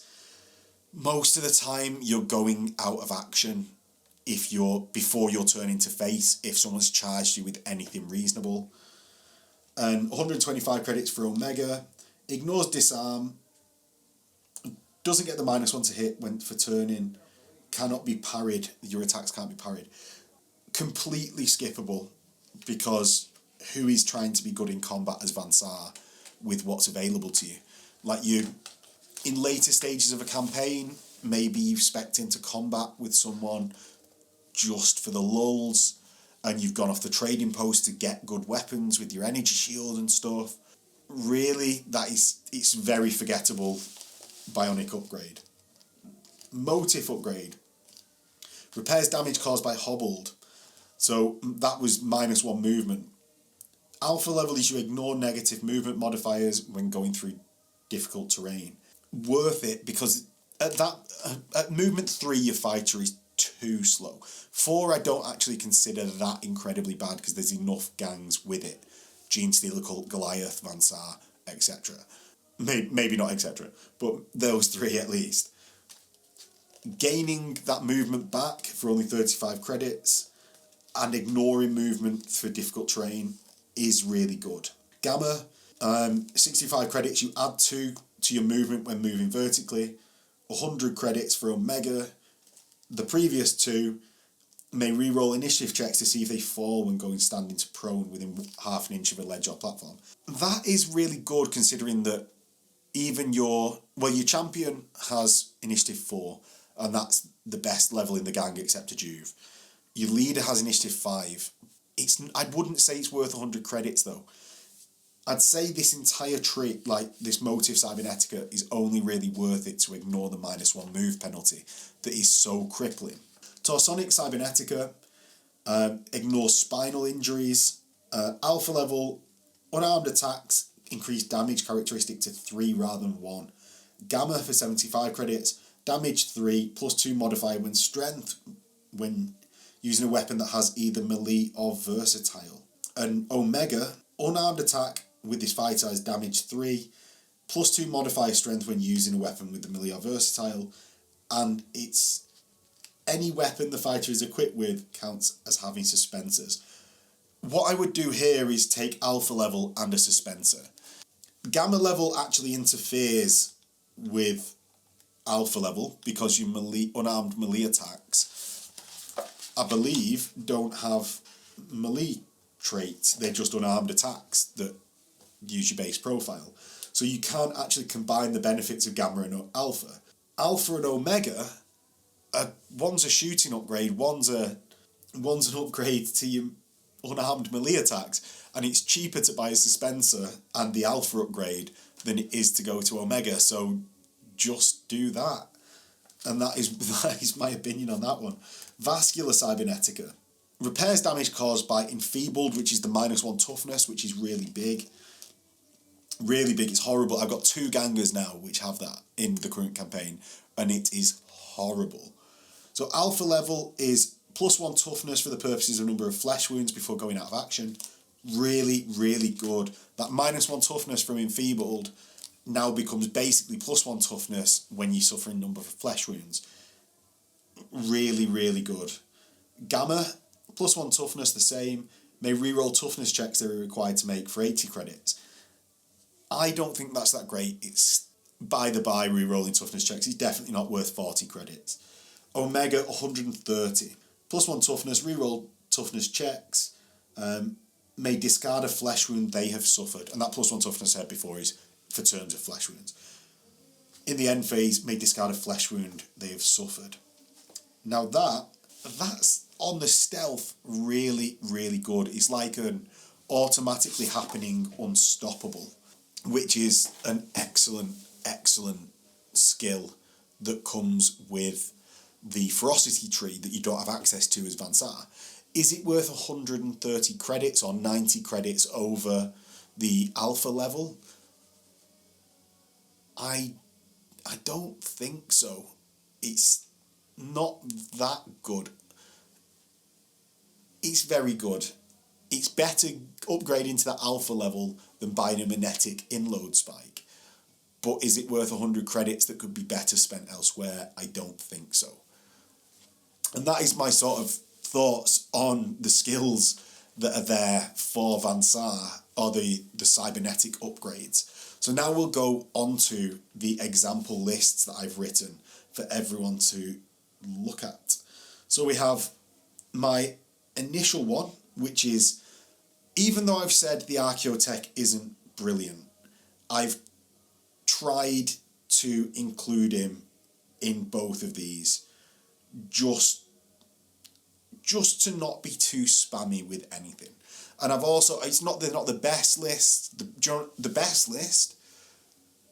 S1: Most of the time, you're going out of action before you're turning to face if someone's charged you with anything reasonable. And 125 credits for Omega, ignores disarm, doesn't get the -1 to hit for turning, cannot be parried, your attacks can't be parried. Completely skippable, because who is trying to be good in combat as Van Saar with what's available to you? In later stages of a campaign, maybe you spec'd into combat with someone just for the lulz, and you've gone off the trading post to get good weapons with your energy shield and stuff. Really, it's very forgettable bionic upgrade. Motif upgrade. Repairs damage caused by hobbled. So that was -1 movement. Alpha level is you ignore negative movement modifiers when going through difficult terrain. Worth it, because at movement 3 your fighter is too slow. 4 I don't actually consider that incredibly bad, because there's enough gangs with it. Gene Stealer, Goliath, Van Saar, etc. Maybe not etc, but those 3 at least. Gaining that movement back for only 35 credits and ignoring movement for difficult terrain is really good. Gamma, 65 credits, you add 2 to your movement when moving vertically. 100 credits for Omega. The previous 2 may re-roll initiative checks to see if they fall when going standing to prone within half an inch of a ledge or platform. That is really good, considering that even your champion has initiative 4, and that's the best level in the gang except a Juve. Your leader has initiative 5. I wouldn't say it's worth 100 credits though. I'd say this entire trait, this Motif Cybernetica, is only really worth it to ignore the -1 move penalty that is so crippling. Torsonic Cybernetica ignores spinal injuries. Alpha level, unarmed attacks increase damage characteristic to 3 rather than 1. Gamma for 75 credits, damage 3, +2 modifier when strength when using a weapon that has either melee or versatile. And Omega, unarmed attack with this fighter has damage 3, +2 modifier strength when using a weapon with the melee or versatile, and it's any weapon the fighter is equipped with counts as having suspensors. What I would do here is take Alpha level and a suspensor. Gamma level actually interferes with Alpha level because your unarmed melee attacks, I believe, don't have melee traits. They're just unarmed attacks that use your base profile. So you can't actually combine the benefits of Gamma and Alpha. Alpha and Omega, one's a shooting upgrade, one's an upgrade to your unarmed melee attacks, and it's cheaper to buy a suspensor and the Alpha upgrade than it is to go to Omega, so just do that. And that is my opinion on that one. Vascular Cybernetica. Repairs damage caused by Enfeebled, which is the -1 toughness, which is really big. Really big, it's horrible. I've got 2 gangers now which have that in the current campaign, and it is horrible. So alpha level is +1 toughness for the purposes of number of flesh wounds before going out of action. Really, really good. That -1 toughness from Enfeebled now becomes basically +1 toughness when you suffer a number of flesh wounds. Really, really good. Gamma, +1 toughness, the same. May reroll toughness checks they are required to make for 80 credits. I don't think that's that great. It's by the by rerolling toughness checks. It's definitely not worth 40 credits. Omega, 130. +1 toughness, reroll toughness checks. May discard a flesh wound they have suffered. And that +1 toughness I said before is for turns of flesh wounds. In the end phase, may discard a flesh wound they have suffered. Now that's on the stealth really, really good. It's like an automatically happening unstoppable, which is an excellent, excellent skill that comes with the ferocity tree that you don't have access to as Van Saar. Is it worth 130 credits or 90 credits over the alpha level? I don't think so. It's not that good. It's very good. It's better upgrading to that alpha level than buying a Magnetic Inload Spike. But is it worth 100 credits that could be better spent elsewhere? I don't think so. And that is my sort of thoughts on the skills that are there for Van Saar, or the cybernetic upgrades. So now we'll go on to the example lists that I've written for everyone to look at. So we have my initial one, which is, even though I've said the Archeotek isn't brilliant, I've tried to include him in both of these just to not be too spammy with anything. And I've also, they're not the best list. The best list: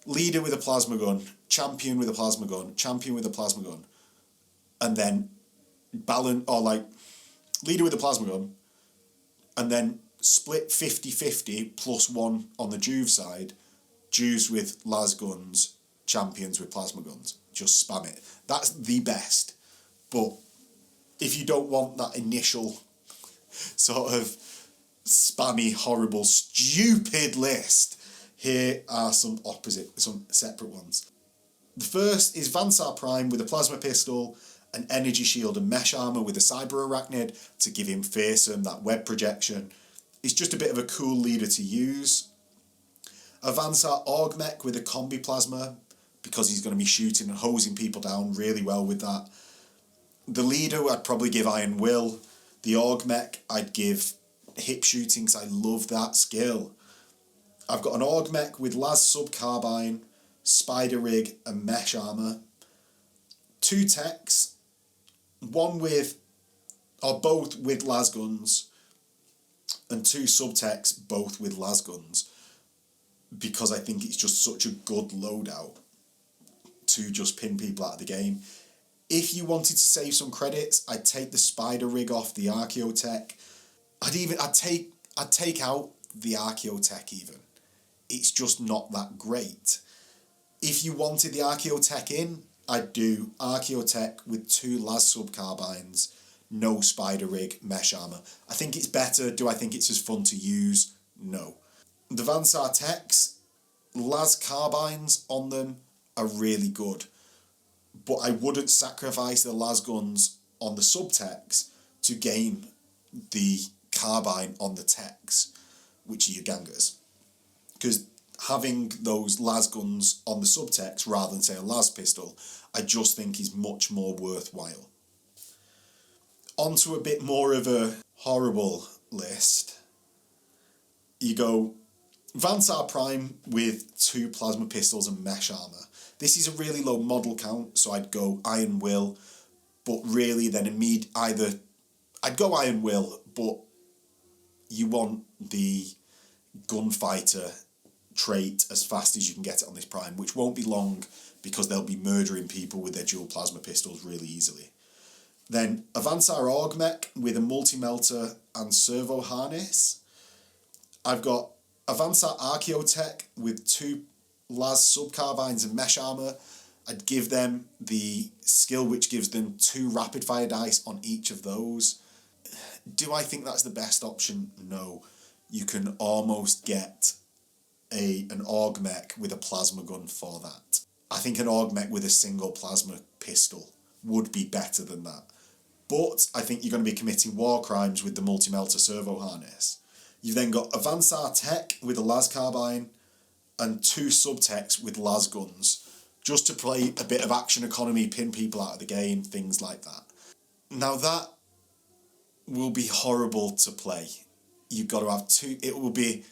S1: leader with a plasma gun, champion with a plasma gun, champion with a plasma gun, and then leader with a plasma gun, and then split 50-50 +1 on the Juve side, Jews with las guns, champions with plasma guns. Just spam it. That's the best. But if you don't want that initial sort of spammy, horrible, stupid list, here are some separate ones. The first is Van Saar Prime with a plasma pistol, an energy shield and mesh armour with a Cyberarachnid to give him fearsome, that web projection. It's just a bit of a cool leader to use. A Van Saar Augmek with a combi plasma, because he's going to be shooting and hosing people down really well with that. The leader, I'd probably give Iron Will. The Augmek, I'd give hip shooting, because I love that skill. I've got an Augmek with las sub-carbine, spider rig and mesh armour. 2 techs, both with las guns, and 2 subtechs, both with las guns, because I think it's just such a good loadout to just pin people out of the game. If you wanted to save some credits, I'd take the spider rig off the Archeotek. I'd take out the Archeotek even. It's just not that great. If you wanted the Archeotek in, I'd do Archeotek with 2 las sub-carbines, no spider rig, mesh armour. I think it's better. Do I think it's as fun to use? No. The Van Saar techs, las carbines on them are really good, but I wouldn't sacrifice the las guns on the subtechs to gain the carbine on the techs, which are your gangers. Because having those las guns on the subtechs rather than, say, a las pistol, I just think is much more worthwhile. On to a bit more of a horrible list. You go Van Saar Prime with 2 plasma pistols and mesh armour. This is a really low model count, so I'd go Iron Will, but really then I'd go Iron Will, but you want the gunfighter trait as fast as you can get it on this Prime, which won't be long because they'll be murdering people with their dual plasma pistols really easily. Then Saar Augmek with a multi-melter and servo harness. I've got Saar Archeotek with 2 las sub-carbines and mesh armour. I'd give them the skill which gives them 2 rapid-fire dice on each of those. Do I think that's the best option? No. You can almost get an Augmek with a plasma gun for that. I think an Augmek with a single plasma pistol would be better than that. But I think you're going to be committing war crimes with the multi-melter servo harness. You've then got Saar Tech with a las carbine and 2 Subteks with las guns, just to play a bit of action economy, pin people out of the game, things like that. Now that will be horrible to play. You've got to have 2, it will be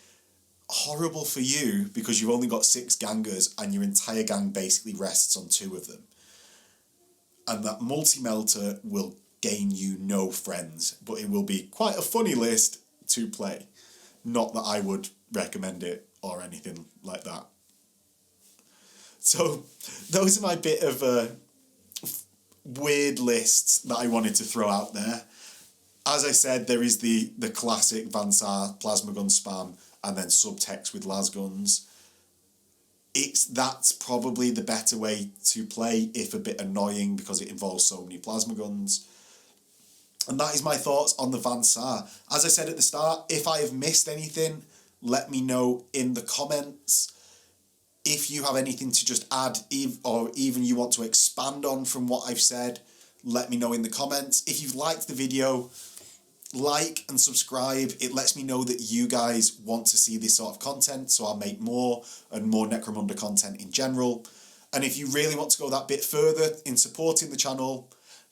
S1: horrible for you because you've only got 6 gangers and your entire gang basically rests on 2 of them. And that multi-melter will gain you no friends, but it will be quite a funny list to play. Not that I would recommend it or anything like that. So those are my bit of weird lists that I wanted to throw out there. As I said, there is the classic Saar plasma gun spam and then Subtext with las guns. That's probably the better way to play, if a bit annoying because it involves so many plasma guns. And that is my thoughts on the Saar. As I said at the start, if I have missed anything, let me know in the comments. If you have anything to just add, or even you want to expand on from what I've said, let me know in the comments. If you've liked the video, like and subscribe. It lets me know that you guys want to see this sort of content, so I'll make more and more Necromunda content in general. And if you really want to go that bit further in supporting the channel,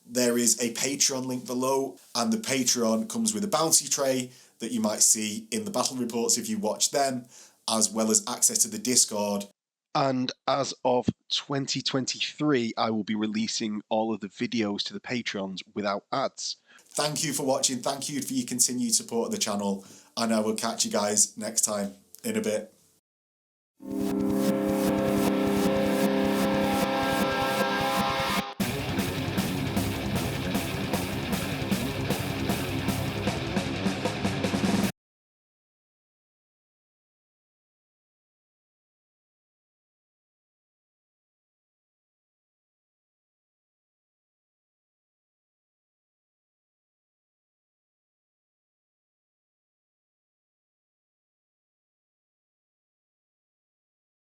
S1: there is a Patreon link below, and the Patreon comes with a bounty tray that you might see in the battle reports if you watch them, as well as access to the Discord.
S2: And as of 2023, I will be releasing all of the videos to the Patreons without ads.
S1: Thank you for watching. Thank you for your continued support of the channel, and I will catch you guys next time in a bit.